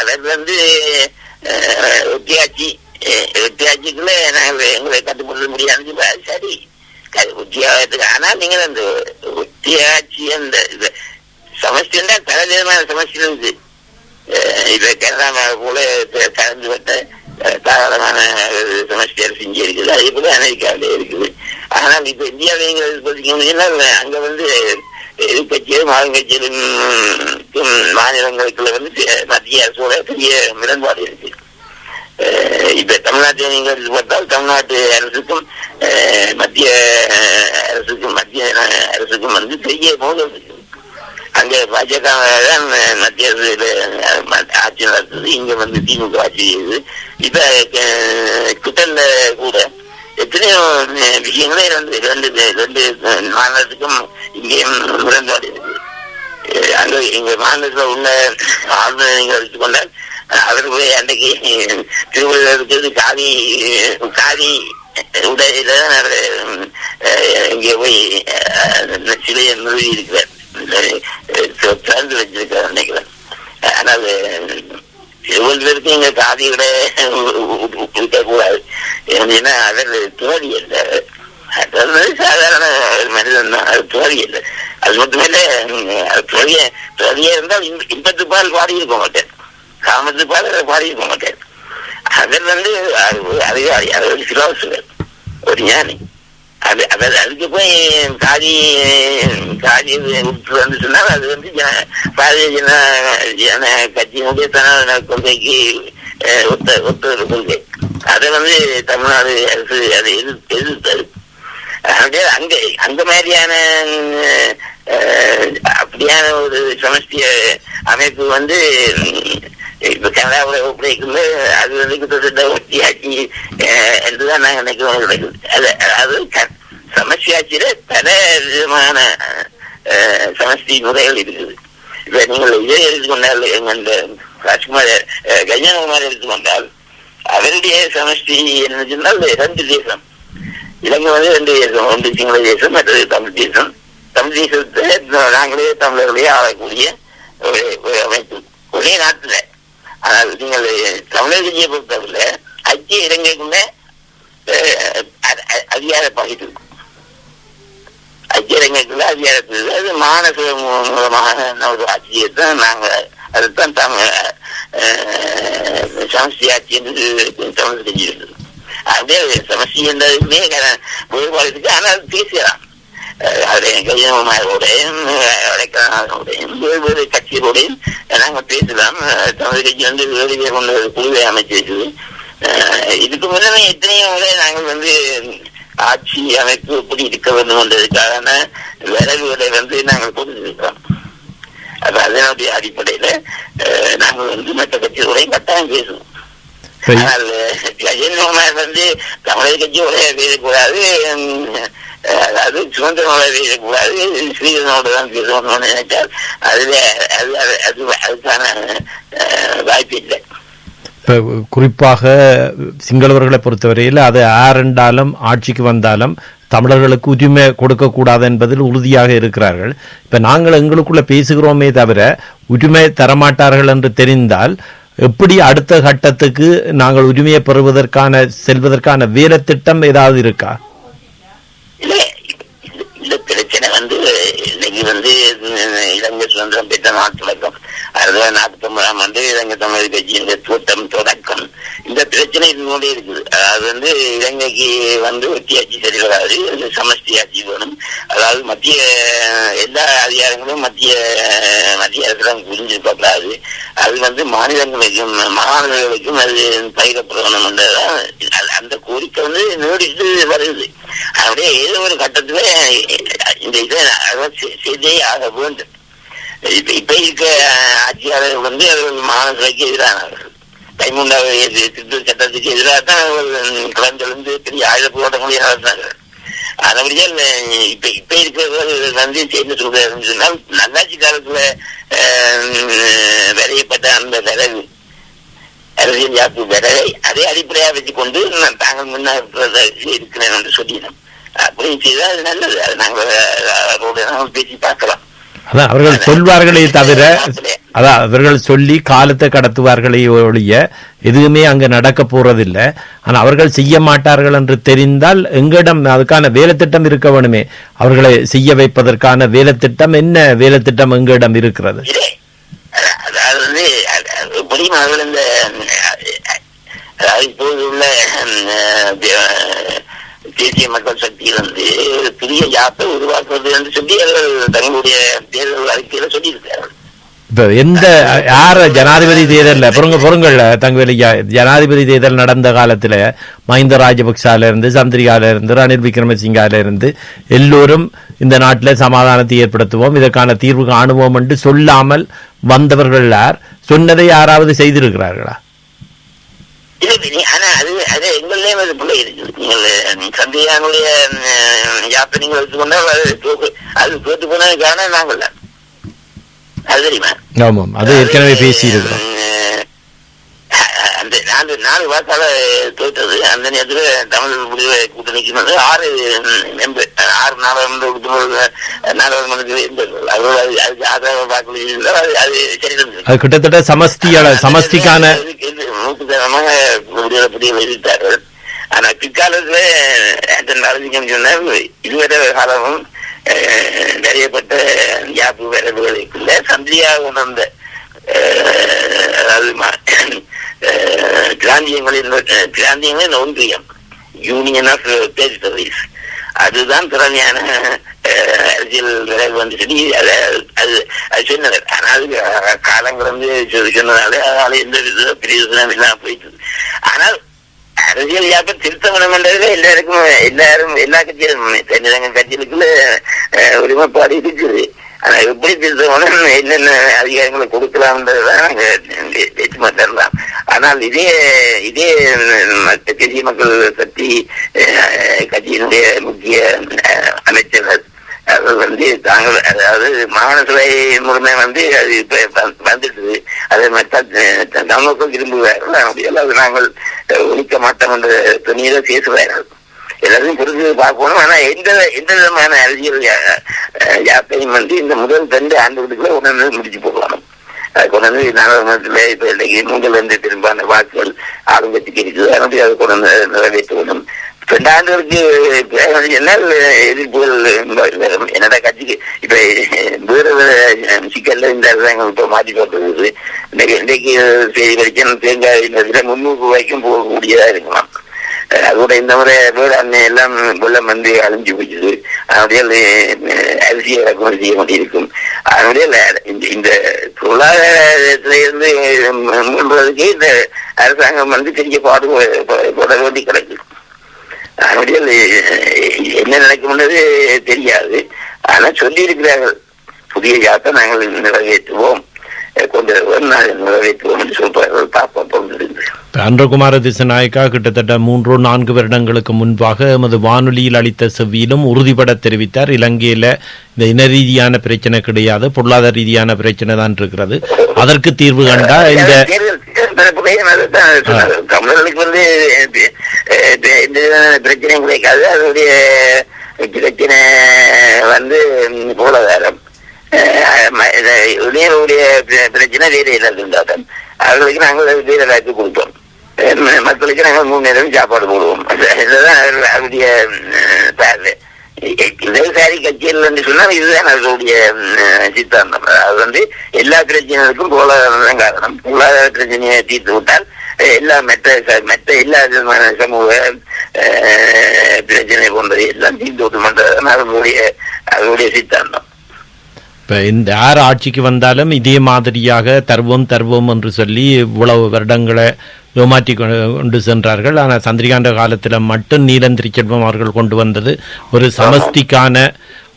அதற்கு ஒத்தியாட்சிக்குள்ள நாங்கள் எங்களை கட்டுப்படுத்த முடியாது. சரி ஒத்தியாகத்துக்கு. ஆனால் நீங்கள் அந்த ஒத்தியாட்சி அந்த சமஸ்டின்னா பலவிதமான சமஸ்டி இருக்கு. இப்ப கேரளா போல கலந்து விட்ட தாராளமான சமஸ்டி அரசு இங்கே இருக்குது. அதே போல அமெரிக்காவில இருக்குது. ஆனால் இப்ப இந்தியாவில அங்க எதிர்கட்சியும் ஆளுங்கட்சியிலும் மாநிலங்களுக்குள்ள மத்திய அரசோட பெரிய முரண்பாடு இருக்கு. இப்ப தமிழ்நாட்டை நீங்கள் பார்த்தால் தமிழ்நாட்டு அரசுக்கும் மத்திய அரசுக்கும் பெரிய மோதல் இருக்கு. அங்க பாஜக தான் மத்திய அரசு ஆட்சி நடத்துது, இங்க திமுக ஆட்சி செய்யுது. இப்ப குட்டல்ல கூட எத்தனையோ விஷயங்களே ரெண்டு மாநிலத்துக்கும் இங்கேயும் முரண்பாடு இருக்கு. அங்க எங்க மாநிலத்துல உள்ள ஆளுநரை நீங்க எடுத்துக்கொண்டால் அவர் போய் அன்றைக்கு திருவள்ளுவருக்கு காதி உடையில இங்கே போய் சிலையை நிறுவி இருக்கிறார், திறந்து வச்சிருக்கார் நினைக்கிறேன். ஆனால் திருவள்ளுவருக்கு இங்க காதி உடை இருக்கக்கூடாது. ஏன்னா அவர் துறவி இல்லை, சாதாரண மனிதன் தான், அது துறவி இல்லை. அது மட்டுமில்ல துறவியா இருந்தால் இன்பத்து பால் பாடி இருக்க மாட்டேன், காமத்து பால் பாடி இருக்க மாட்டேன். அவர் அறிவாளி, அவர் ஒரு பிலாசபர், ஒரு ஞானி. அதுக்கு போய் காதி உற்று சொன்னால் அது பாரதிய ஜன கட்சியினுடைய தன கொள்கைக்கு ஒத்த ஒரு கொள்கை. அதை தமிழ்நாடு அரசு அதை எதிர்த்தது. அங்க மாதிரியான அப்படியான ஒரு சமஸ்டிய அமைப்பு இப்ப கனடாவோட ஒப்படைக்குள்ள அது கிட்டத்தட்ட ஒட்டியாட்சி என்றுதான் நாங்க நினைக்கிறோம். அது சமஸ்டியாட்சியில பல விதமான சமஸ்டி முறைகள் இருக்குது. இப்ப நீங்கள் இதை எடுத்துக்கொண்டால் எங்க ராஜ்குமார் கஜானகுமார் எடுத்துக்கொண்டால் அவருடைய சமஸ்டி என்ன சொன்னால் 2 தேசம். இலங்கை 2 தேசம், ஒன்று சிங்கள தேசம், மற்றது தமிழ் தேசம். தமிழ் தேசத்தை நாங்களே தமிழர்களே ஆளக்கூடிய ஒரு அமைப்பு ஒரே நாட்டுல. ஆனால் நீங்கள் தமிழர் கட்சியை பொறுத்தவரை ஐக்கிய இலங்கைக்குள்ள அதிகார பகிர்வு இருக்கும். ஐக்கிய இலங்கைக்குள்ள அதிகாரத்தில் அது மாநச மூலமான ஒரு ஆட்சியை தான் நாங்கள் அதுதான் சமஸ்டி ஆட்சி என்று தமிழர் கட்சி இருந்தது. அப்படியே சமஸ்டி என்றதுமே வேறுபாடு இருக்கு. ஆனால் பேசலாம் கஜனகுமாரோடையும் வேறு கட்சிகளோடையும் நாங்கள் பேசலாம். தமிழ் கட்சி வேறு கொண்ட குழுவை அமைச்சு இருக்குது. இதுக்கு முன்னே எத்தனையோ முறை நாங்கள் ஆட்சி அமைப்பு எப்படி இருக்க வேண்டும் என்றதுக்கான விரைவுகளை நாங்கள் கொடுத்துருக்கிறோம். அப்ப அதனுடைய அடிப்படையில நாங்கள் மற்ற கட்சிகளோடையும் கட்டாயம் பேசுவோம். ஆனால் கஜனகுமார் தமிழக கட்சியோட பேசக்கூடாது, அதாவது சுதந்திரனோட பேசக்கூடாது, ஸ்ரீதனோட தான் பேசணும்னு நினைச்சால் அதுக்கான வாய்ப்பு இல்லை. இப்போ குறிப்பாக சிங்களவர்களை பொறுத்தவரையில் அது யாரென்றாலும் ஆட்சிக்கு வந்தாலும் தமிழர்களுக்கு உரிமை கொடுக்கக்கூடாது என்பதில் உறுதியாக இருக்கிறார்கள். இப்போ நாங்கள் எங்களுக்குள்ள பேசுகிறோமே தவிர உரிமை தரமாட்டார்கள் என்று தெரிந்தால் எப்படி அடுத்த கட்டத்துக்கு நாங்கள் உரிமையை பெறுவதற்கான செல்வதற்கான வேலை திட்டம் ஏதாவது இருக்கா? இந்த பிரச்சனை இன்னைக்கு இலங்கை சுதந்திரம் பெற்ற நாட்டுலகம் 1949 இலங்கை தமிழர் கட்சியின் தோட்டம் தொடக்கம் இந்த பிரச்சனை இதனோட இருக்குது. அதாவது இலங்கைக்கு ஒத்தியாட்சி சரி வராது, சமஷ்டி ஆட்சி வேணும். அதாவது மத்திய எல்லா அதிகாரங்களும் மத்திய அரசுடன் புரிஞ்சிருக்கக்கூடாது. அது மாநிலங்களுக்கும் மாநிலங்களுக்கும் அது பயிரப்படணும் என்றதான் அந்த கோரிக்கை நீடித்து வருது. அப்படியே ஏதோ ஒரு கட்டத்துல இந்த இதை செய்தே ஆக வேண்டும். இப்ப இருக்க ஆட்சியாளர்கள் வந்து அவர்கள் மாநிலங்களுக்கு எதிரானவர்கள். கைமுண்டா திருத்த சட்டத்துக்கு எதிராக தான் அவர்கள் கலந்தெழுந்து பெரிய ஆயுத போராட்டங்களை நடத்தினார்கள். அதபடியால் இப்ப இருக்கிறவர்கள் வந்து சேர்ந்து சொல்றாருன்னு சொன்னால் நல்லாட்சி காலத்துல விளையப்பட்ட அந்த விறகு அரசியல் யாப்பு விறகை அதே அடிப்படையாக வச்சுக் கொண்டு தாங்கள் முன்னாடி இருக்கிறேன் என்று சொல்லினோம். அப்படி செய்தால் அது நல்லது. அது நாங்கள் பேசி பார்க்கலாம். அதான் அவர்கள் சொல்வார்களே தவிர, அதான் அவர்கள் சொல்லி காலத்தை கடத்துவார்களே ஒழிய எதுவுமே அங்க நடக்க போறதில்லை. ஆனா அவர்கள் செய்ய மாட்டார்கள் என்று தெரிந்தால் எங்களிடம் அதுக்கான வேலை திட்டம் இருக்க வேணுமே. அவர்களை செய்ய வைப்பதற்கான வேலை திட்டம் என்ன வேலை திட்டம் எங்களிடம் இருக்கிறது? அதாவது எப்படியும் அவர்கள் இந்த இப்போது உள்ள தேசிய மக்கள் சக்தி வந்து புதிய யாப்பை உருவாக்குவது என்று சொல்லி அவர்கள் தங்களுடைய தேர்தல் அறிக்கையில சொல்லியிருக்கிறார்கள். இப்ப எந்த யார ஜனாதிபதி தேர்தல் பொருங்கள் தங்கவேலி ஜனாதிபதி தேர்தல் நடந்த காலத்துல மஹிந்த ராஜபக்சால இருந்து சந்திரிகால இருந்து ரணில் விக்ரமசிங்கால இருந்து எல்லோரும் இந்த நாட்டில் சமாதானத்தை ஏற்படுத்துவோம், இதற்கான தீர்வு காணுவோம் என்று சொல்லாமல் வந்தவர்கள் யார்? சொன்னதை யாராவது செய்திருக்கிறார்களா? ஆனா அது எங்களே பிள்ளை இருக்குது. நீங்கள் சந்திரிகானுடைய யாப்பை நீங்கள் எடுத்துக்கொண்டால் அது தோற்று போனதுக்கான நாங்கள் தான். அது தெரியுமா? ஆமாம், அது ஏற்கனவே பேசியிருக்கிறோம். அந்த 4 வாக்காள தோற்றது. அந்த நேரத்தில் தமிழ் முடிவை கூட்டணிக்கு 6 நாடாளுமன்ற உறுப்பினர்கள் நாடாளுமன்றத்தில் இருந்தார்கள். அவர்கள் அதுக்கு ஆதரவு வாக்குறுதி இருந்தால் அது சரி. அது கிட்டத்தட்ட சமஸ்திக்கான நூற்றுத்தனமாக விடுதலை வெளியிட்டார்கள். ஆனா பிற்காலத்தில் அரசியல் சொன்னால் இதுவரை காலமும் நிறையப்பட்ட யாப்பு விரைவுகளுக்குள்ள சந்திரியா உணர்ந்த பிராந்தியங்களின் ஒன்றியம் யூனியன் ஆஃப் டெரிட்டரிஸ் அதுதான் திறமையான அரசியல் விரைவு வந்து சொல்லி அது சொன்னது. ஆனால் காலங்கள் வந்து சொன்னதால அதனால எந்த வித பிரயோஜனம் இல்லாம போயிட்டு. ஆனால் அரசியல் யாப்பை திருத்த வேணும் என்றதுல எல்லா கட்சியிலும் கட்சிகளுக்குள்ள உரிமைப்பாடு இருக்குது. ஆனா எப்படி திருத்தணும், என்னென்ன அதிகாரங்களை கொடுக்கலாம்ன்றதுதான் நாங்க பேச்சு மாற்றலாம். ஆனால் இதே தேசிய மக்கள் சக்தி கட்சியினுடைய முக்கிய அமைச்சர்கள் அது வந்து தாங்கள் அதாவது மாகாண சபை முறைமை வந்து அது இப்ப வந்துட்டு அதை தமிழகம் விரும்புவார்கள். அப்படியெல்லாம் அது நாங்கள் ஒழிக்க மாட்டோம் என்ற துணியில பேசுவார்கள். எல்லாத்தையும் புரிஞ்சு பார்க்கணும். ஆனா எந்த விதமான அரசியல் யாப்பையும் வந்து இந்த முதல் 2 ஆண்டுகளுக்குள்ள உடனே முடிச்சு போகலாம். கொண்டு நாடாளுமன்றத்துல இப்ப இன்னைக்கு 3 பெரும்பாலான வாக்குகள் ஆளுங்கட்சிக்கு இருக்குது. அதனுடைய அதை கொண்டு நிறைவேற்றணும். 2 ஆண்டுகளுக்கு என்னால் எதிர்ப்புகள் என்னோட கட்சிக்கு இப்ப வேறு சிக்கல்ல இந்த அரசாங்கம் இப்ப மாற்றி போட்டுருக்குது. இன்னைக்கு செய்தி படிக்க தேங்காய் 300 ரூபாய்க்கும் போகக்கூடியதா இருக்கலாம். அதோட இந்த முறை வேளாண்மை எல்லாம் வெள்ளம் வந்து அழிஞ்சு போயிடுது. அதனுடைய அரிசியை இறக்குமதி செய்ய வேண்டியிருக்கும். அதனுடைய இந்த பொருளாதாரத்தில இருந்து மீள்றதுக்கு இந்த அரசாங்கம் வந்து பெரிய பாடுபட வேண்டி கிடக்கு. அதனுடைய என்ன நடக்கும்ன்றது தெரியாது. ஆனா சொல்லி இருக்கிறார்கள் புதிய யாப்பை நாங்கள் நிறைவேற்றுவோம் கொண்டு நிறைவேற்றுவோம் என்று சொல்றார்கள். பார்ப்போம். அன்றகுமார திசநாயக்கா கிட்டத்தட்ட 3-4 வருடங்களுக்கு முன்பாக எமது வானொலியில் அளித்த செவ்வியிலும் உறுதிபட தெரிவித்தார், இலங்கையில இந்த இன ரீதியான பிரச்சனை கிடையாது, பொருளாதார ரீதியான பிரச்சனை தான் இருக்கிறது, அதற்கு தீர்வு கண்டா இந்த தமிழர்களுக்கு வந்து பிரச்சனையும் கிடைக்காது. அதனுடைய பிரச்சனை வந்து பொருளாதாரம் உடைய பிரச்சனை வேலை இருந்தாலும் அவர்களுக்கு நாங்கள் வேலை வாய்ப்பு கொடுப்போம். மக்களுக்கு நாங்கள் 3 நேரம் சாப்பாடு போடுவோம். இதுதான் அவருடைய பார்வை. இடதுசாரி கட்சிகள் என்று சொன்னால் இதுதான் அவர்களுடைய சித்தாந்தம். அது வந்து எல்லா பிரச்சனைகளுக்கும் பொருளாதாரம் காரணம். பொருளாதார பிரச்சனையை தீர்த்து விட்டால் எல்லா மற்ற எல்லா விதமான சமூக பிரச்சனை போன்றதை எல்லாம் தீர்த்து விட்டுமான் அவர்களுடைய சித்தாந்தம். இப்போ இந்த யார் ஆட்சிக்கு வந்தாலும் இதே மாதிரியாக தருவோம் என்று சொல்லி இவ்வளவு வருடங்களை ஏமாற்றி கொண்டு சென்றார்கள். ஆனால் சந்திரிகாண்ட காலத்தில் மட்டும் நீலந்திரி செல்வம் அவர்கள் கொண்டு வந்தது ஒரு சமஸ்திக்கான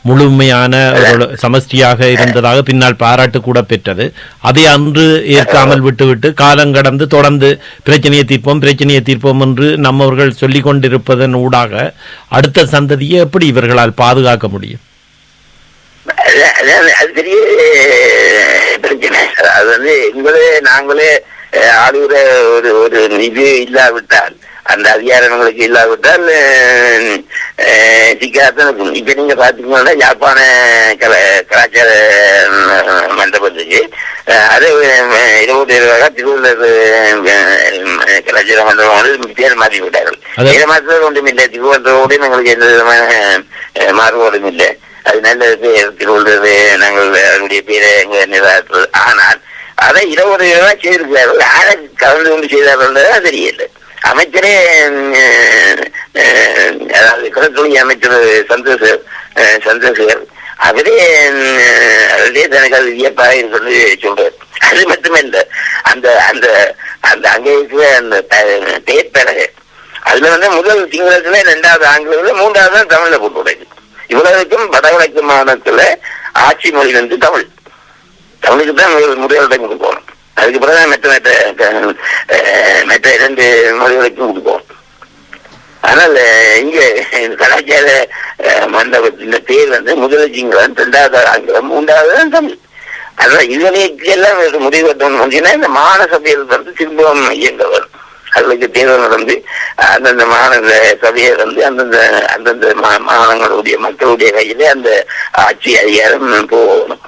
முழுமையான ஒரு சமஷ்டியாக இருந்ததாக பின்னால் பாராட்டு கூட பெற்றது. அதை அன்று ஏற்காமல் விட்டுவிட்டு காலங்கடந்து தொடர்ந்து பிரச்சனையை தீர்ப்போம் என்று நம்மவர்கள் சொல்லிக் கொண்டிருப்பதன் ஊடாக அடுத்த சந்ததியை எப்படி இவர்களால் பாதுகாக்க முடியும்? அது பெரிய பிரச்சனை. அது எங்களே நாங்களே ஆளுகிற ஒரு இது இல்லாவிட்டால், அந்த அதிகாரங்களுக்கு இல்லாவிட்டால் சிக்காத்தான் இருக்கும். இப்ப நீங்க பாத்தீங்கன்னா யாழ்ப்பாண கலாச்சார மண்டபத்துக்கு அது 20 திருவள்ளூர் கலாச்சார மண்டபம் பேர் மாற்றி விட்டார்கள். பேர் மாற்றத்தில் ஒன்றும் இல்லை, திருவள்ளூரோடையும் எங்களுக்கு எந்த விதமான மாறுபாடும் இல்லை. அது நல்ல பேர் திருவள்ளூர், நாங்கள் அவருடைய பேரை எங்க நிராகரிப்பது. ஆனால் அதை 20 செய்திருக்கிறார்கள். யாரை கலந்து கொண்டு செய்தார்கள் தெரியல. அமைச்சரே, அதாவது கடற்கொலை அமைச்சர் சந்தோஷர் அவரே தனக்கு அது வியப்பாக இருக்குன்னு சொல்றாரு. அது மட்டுமல்ல, அந்த அந்த அந்த அங்கே இருக்கிற அந்த பேப்பரக அதுல முதல் சிங்களத்துல, 2வது ஆங்கிலத்துல, 3வது தான் தமிழ்ல போட்டு விடுறது. இவ்வளவுக்கும் வடகிழக்கு மாநிலத்துல ஆட்சி மொழி தமிழ். தமிழுக்கு தான் முறையோட கொடுப்போம். அதுக்கு பிறகு மற்ற 2 மொழிகளுக்கும் கொடுப்போம். ஆனால் இங்க கலாச்சார மண்டபத்தின் பேர் முதல் சிங்களம், 2வது ஆங்கிலம், 3வது தான் தமிழ். அதனால இதுவரைக்கு எல்லாம் முடிவெட்டணும். இந்த மாகாண சபையில் திரும்பவும் இயங்க வரும். அதுக்கு தேர்தல் நடந்து அந்தந்த மாநில சபையை அந்தந்த மாநிலங்களுடைய மக்களுடைய கையிலே அந்த ஆட்சி அதிகாரம் போகணும்.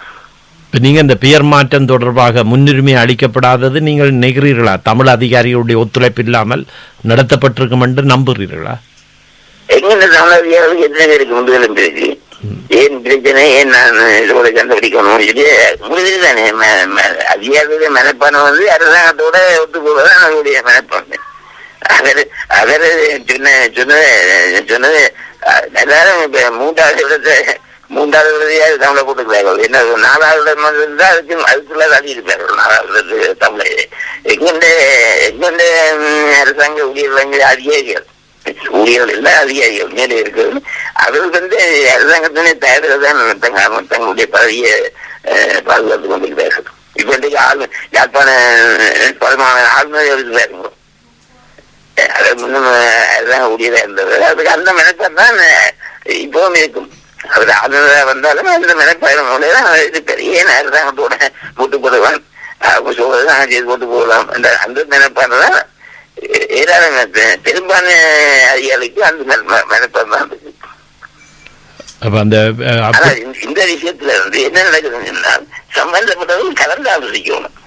நீங்க இந்த பெயர் மாற்றம் தொடர்பாக முன்னுரிமை அளிக்கப்படாதது நீங்கள் நினைக்கிறீர்களா? தமிழ் அதிகாரிகளுடைய ஒத்துழைப்பு இல்லாமல் நடத்தப்பட்டிருக்கும் என்று நம்புகிறீர்களா? எங்க தமிழ் அதிகாரிகளுக்கு எத்தனை பேருக்கு முதலும் இருக்கு? ஏன் பிரச்சனை, ஏன் நான் இதோட கண்டுபிடிக்கணும்? முடிவு தானே. அதிகாரிகளுடைய மனப்பான அரசாங்கத்தோட ஒத்து போவதுதான் அவருடைய மனப்பான்மை. அவரு சொன்னது எல்லாரும் இப்ப 3வது விடுதியாக தமிழை போட்டுக்கிறார்கள். என்ன 4வது இருந்தா அதுக்குள்ள தள்ளி இருப்பார்கள். 4வது தமிழை எங்கெண்ட அரசாங்க ஊழியர்கள் இல்ல அதிகாரிகள் மேலே இருக்கிறது. அவர்கள் அரசாங்கத்தினே தயாரிதான் தங்களுடைய பதவியை பாதுகாத்துக் கொண்டிருக்கிறார்கள். இப்ப இன்றைக்கு யாழ்ப்பாண பரமான ஆளுநர் இருக்கிறார்கள். அரசாங்க ஊழியராக இருந்தது. அதுக்கு அந்த மெனப்பாடு தான் இப்பவும் இருக்கும். அவர் ஆளுநராக வந்தாலும் அந்த மெனப்பாடுதான் இருப்பார். ஏன் அரசாங்கத்தோட போட்டு போடுவான் சொல்றதுதான் செய்து போட்டு போகலாம் என்ற அந்த மெனப்பாடுதான் ஏராளமான பெரும்பான்மை அதிகாரிக்கு அந்த மெனப்பாடு தான் இருக்கு. இந்த விஷயத்துல என்ன நடக்குதுன்னா, சம்பந்தப்பட்டவர்கள் கலந்து ஆலோசிக்கணும்.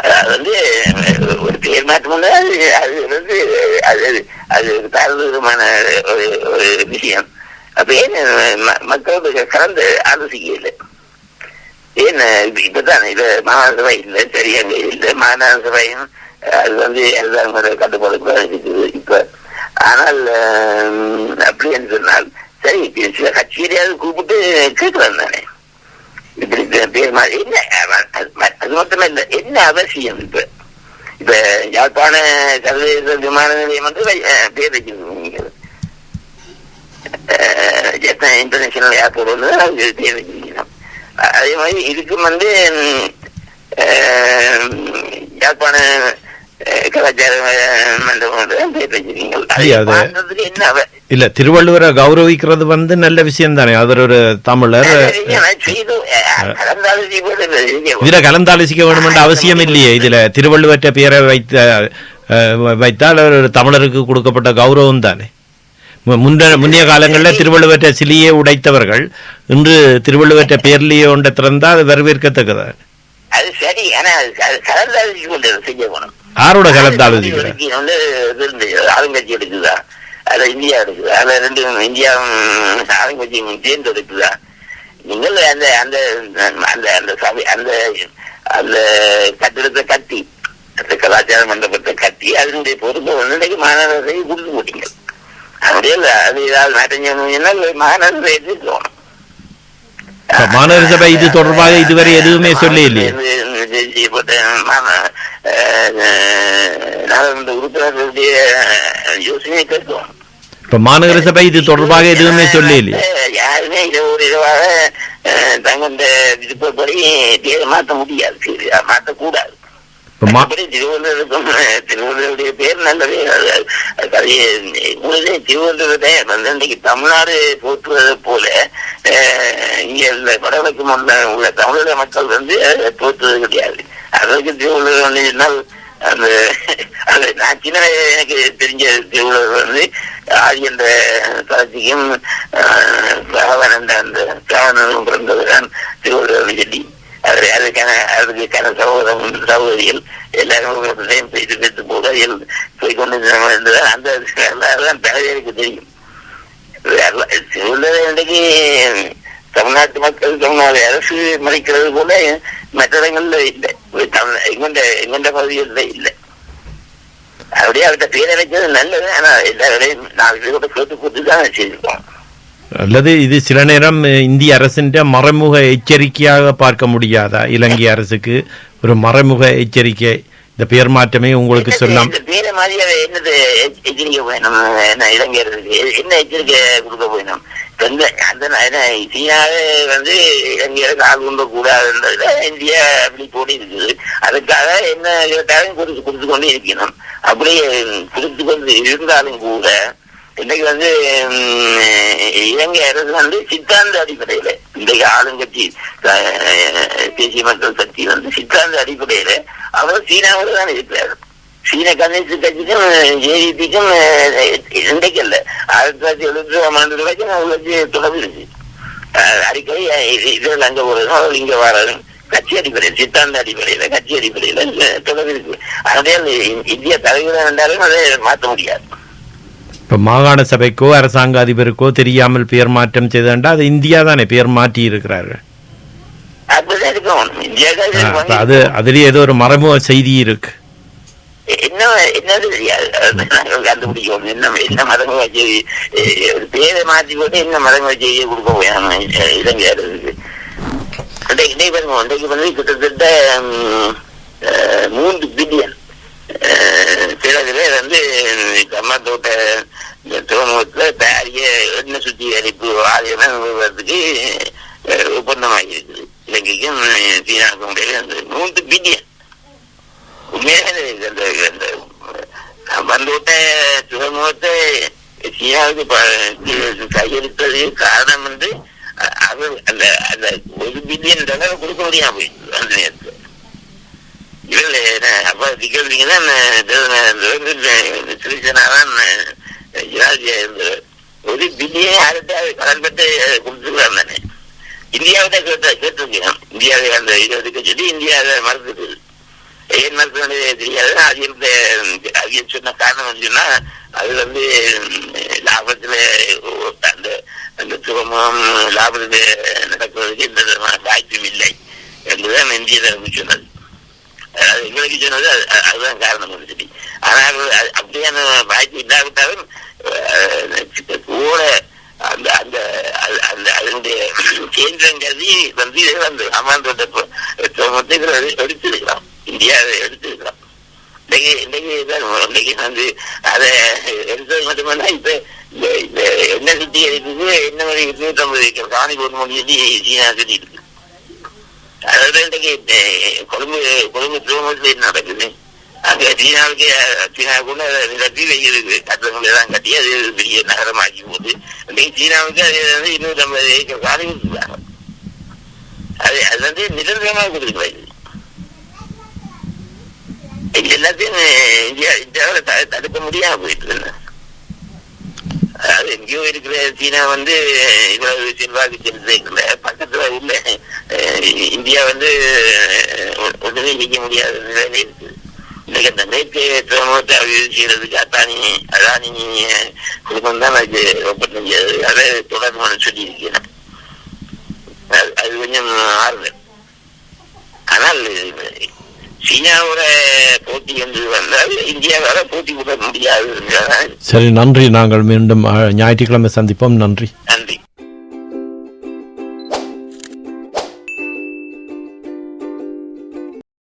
அதாவது ஒரு பேர் மாற்றம் அது தாராளமான ஒரு விஷயம். அப்ப ஏன் மக்களோட கலந்து ஆலோசிக்கல? ஏன் இப்பதான் இது மாகாண சபை இல்லை, சரியாக இல்லை. மாகாண சபையும் அது எல்லாரும் கட்டுப்பாடு இருக்குது இப்ப. ஆனால் அப்படின்னு சொன்னால் சரி, சில கட்சியிலையாவது கூப்பிட்டு கேட்கலாம் தானே. இப்படி பேர் மாதிரி என்ன, அது மட்டுமே இல்லை, என்ன அவசியம்? இப்ப யாழ்ப்பாண சர்வதேச விமான நிலையம் பேர் வச்சிருக்கீங்க, இன்டர்நேஷனல் ஏர்போர்ட் பேர் வச்சிருக்கீங்க. அதே மாதிரி இதுக்கும் யாழ்ப்பாண கலாச்சார மண்டபம் பேர் வச்சிருக்கீங்க. என்ன இல்ல, திருவள்ளுவரை கௌரவிக்கிறது நல்ல விஷயம் தானே. அவர் ஒரு தமிழர். இதுல கலந்தாலோசிக்க வேண்டும் என்ற அவசியம் இல்லையே. இதுல திருவள்ளுவற்ற பெயரை வைத்தால் ஒரு தமிழருக்கு கொடுக்கப்பட்ட கௌரவம் தானே. முன்னைய காலங்களில் திருவள்ளுவற்ற சிலையே உடைத்தவர்கள் இன்று திருவள்ளுவற்ற பெயர்லேயே ஒன்றை திறந்தால் அது வரவேற்கத்தக்கதான். அது சரி, ஆனா கலந்தாலோசி கொண்டு செய்யணும். யாரோட கலந்தாலோசிக்கிற ஆளுங்கட்சி எடுக்குதா, அதுல இந்தியா எடுக்குது, அதுல 2 இந்தியாவும் ஆளுங்கட்சியும் சேர்ந்து எடுக்குதா? நீங்கள் அந்த அந்த அந்த அந்த சபை அந்த அந்த கட்டிடத்தை கட்டி, அந்த கலாச்சார மண்டபத்தை கட்டி அதனுடைய பொறுப்பை இன்னைக்கு மாநகரசபை கொடுத்து போட்டீங்க. அப்படியே அது ஏதாவது மாற்றம் மாநகரசபை எடுத்துக்கணும். மாநகர சபை இது தொடர்பாக இதுவரை எதுவுமே சொல்ல இல்லையே. உறுப்பினர்களுடைய யோசனையை கேட்கும். இப்ப மாநகர சபை இது தொடர்பாக எதுவுமே சொல்லலையே. யாருமே இதை ஒரு இதுவாக தங்க விருப்பப்படி பேரை மாற்ற முடியாது, மாற்றக்கூடாது. திருவள்ளுவருடைய பேர் நல்லதே. திருவள்ளுவரை இன்னைக்கு தமிழ்நாடு போற்றுவதை போல இங்க வடகிழக்கு உள்ள தமிழக மக்கள் போற்றுவது கிடையாது. அதற்கு திருவள்ளுவர் சொன்னால் அந்த நான் சின்ன எனக்கு தெரிஞ்ச திருவள்ளுவர் ஆதி என்ற தளர்ச்சிக்கும் அந்த சாவணனும் பிறந்ததுதான் திருவள்ளுவர் சொல்லி அதுக்கான சகோதரிகள் எல்லாரும் பேசி போக போய்கொண்டு அந்த தலைவருக்கு தெரியும். இன்றைக்கு தமிழ்நாட்டு மக்கள் தமிழ்நாடு அரசு மறைக்கிறது போல மற்ற இடங்கள்ல இல்லை, எங்கெண்ட பகுதிகளில் இல்லை. அப்படியே அவர்கிட்ட பேர் வைக்கிறது நல்லது. ஆனா எல்லா வேலையும் 4 பேரோட கேட்டு போட்டு தான் வச்சிருக்கோம். அல்லது இது சில நேரம் இந்திய அரசின் மறைமுக எச்சரிக்கையாக பார்க்க முடியாதா? இலங்கை அரசுக்கு ஒரு மறைமுக எச்சரிக்கை, இந்த பெயர் மாற்றமே உங்களுக்கு சொல்லலாம். பேரை மாதிரி என்னது எச்சரிக்கை போயணும்? இலங்கை அரசுக்கு என்ன எச்சரிக்கை கொடுக்க போயணும்? சீனாவே இலங்கையருக்கு ஆள் கொண்டு கூடாதுன்றதுல இந்தியா அப்படி போடி இருக்குது. அதுக்காக என்ன கேட்டாலும் கொடுத்து கொண்டு இருக்கணும். அப்படியே கொடுத்து கொண்டு இருந்தாலும் கூட இன்னைக்கு இலங்கை அரசு சித்தாந்த அடிப்படையில இன்றைக்கு ஆளுங்கட்சி தேசிய மக்கள் சக்தி சித்தாந்த அடிப்படையில அவர் சீனாவோடு தான் இருக்கிறார். சீன கம்யூனிஸ்ட் கட்சிக்கும் ஜேடிபிக்கும் இன்றைக்கு இல்ல 1970ஆம் ஆண்டு வரைக்கும் அவங்களுக்கு தொடர்பு இருக்கு. அடிக்கடி இதில் அங்க போறதும் அவர்கள் இங்க வராதும் கட்சி அடிப்படையில் சித்தாந்த அடிப்படையில கட்சி அடிப்படையில தொடர்பு இருக்கு. அதனால இந்திய தலைவர் என்றாலும் அதை மாற்ற முடியாது. இப்ப மாகாண சபைக்கோ அரசாங்க அதிபருக்கோ தெரியாமல் பெயர் மாற்றம் செய்தா அது இந்தியா தானே பெயர் மாற்றி இருக்கிறார்கள். அப்படிதான் இருக்கும். அது அதுலயே ஏதோ ஒரு மறைமுக செய்தி இருக்கு. என்னது தெரியாது, நாங்கள் கண்டுபிடிக்கணும். என்ன மதங்க செய்தி பேரை மாற்றி போட்டு என்ன மதங்க செய்தியை கொடுக்க போயாங்க இலங்கை அரசுக்கு. இன்றைக்கு கிட்டத்தட்ட 3 பில்லியன் பிறகுல கம்மத்தோட்ட துறைமுகத்துல பாரிய எண்ணெய் சுத்திகரிப்பு ஆலயம் நிறுவனத்துக்கு ஒப்பந்தமாகி இருக்குது. இலங்கைக்கும் சீனாவுக்கும் இடையில 3 பில்லியன். உண்மையாக பந்தோட்ட துறைமுகத்தை சீனாவுக்கு கையெழுத்தது காரணம் அது அந்த அந்த $1 பில்லியன் கொடுக்க முடியாம போயிட்டு அந்த நேரத்தில். அப்ப கேள்விங்கன்னா சிறிசனாதான் ஜனாதிபதியா இருந்தவர். $1 பில்லியன் யார்கிட்ட கடன் பெற்று கொடுத்துருக்காரு தானே. இந்தியாவிட்ட கேட்டிருக்கணும். இந்தியாவை அந்த இதை எடுக்க சொல்லி இந்தியாவை மறுத்துட்டு ஏன் மறுத்து தெரியாது. அது சொன்ன காரணம் சொன்னா அது லாபத்துல அந்த அந்த சுகமும் லாபத்துல நடப்பதற்கு எந்த விதமான வாய்ப்பும் இல்லை என்றுதான் இந்திய தரப்பு சொன்னது. அதாவது எங்களுக்கு சொன்னது அதுதான் காரணம் சொல்லி. ஆனால் அப்படியான வாய்ப்பு இல்லாவிட்டாலும் கூட அந்த அந்த அந்த அதனுடைய கேந்திரம் கருதி அம்மாந்தோட்ட எடுத்திருக்கலாம். இந்தியாவை எடுத்திருக்கலாம். இன்னைக்கு அதை எடுத்தது மட்டுமல்ல, இப்ப இந்த எண்ணெய் சுத்திகரிப்புக்கு என்ன மாதிரி 250 ஏக்கர் காணி போட முடியாது சீனா கட்டி இருக்கு. அதாவது இன்றைக்கு கொழும்பு துறைமுகத்துல என்ன நடக்குது? அங்க சீனாவுக்கு நிரப்பி வெயிலுக்கு கட்டணங்களெல்லாம் கட்டி அது பெரிய நகரமாக்கி போகுது. இன்றைக்கு சீனாவுக்கு அது 250 ஏக்கர் காணி கொடுத்துருக்காங்க. அது நிரந்தரமாக கொடுத்துருக்காங்க. இது எல்லாத்தையும் இந்தியாவில் தடுக்க முடியாம போயிட்டு இருந்தேன். அதாவது எங்கேயோ இருக்கிற சீனா இவ்வளவு செல்வாக்கு செலுத்த பக்கத்துல உள்ள இந்தியா ஒன்றுமே செய்ய முடியாத நிலையில இருக்கு. இன்னைக்கு அந்த மேற்கு துறைமுகத்தை அபிவிருத்தி செய்யறதுக்கு அதானி குடும்பம் தான் அது ஒப்பந்தம் செய்யாது. அதை தொடர்ந்து சொல்லி இருக்கிறேன். அது கொஞ்சம் ஆறுதல். ஆனால் சீனாவோட போட்டி என்று வந்தால் இந்தியாவால போட்டி விட முடியாது. சரி, நன்றி. நாங்கள் மீண்டும் ஞாயிற்றுக்கிழமை சந்திப்போம். நன்றி.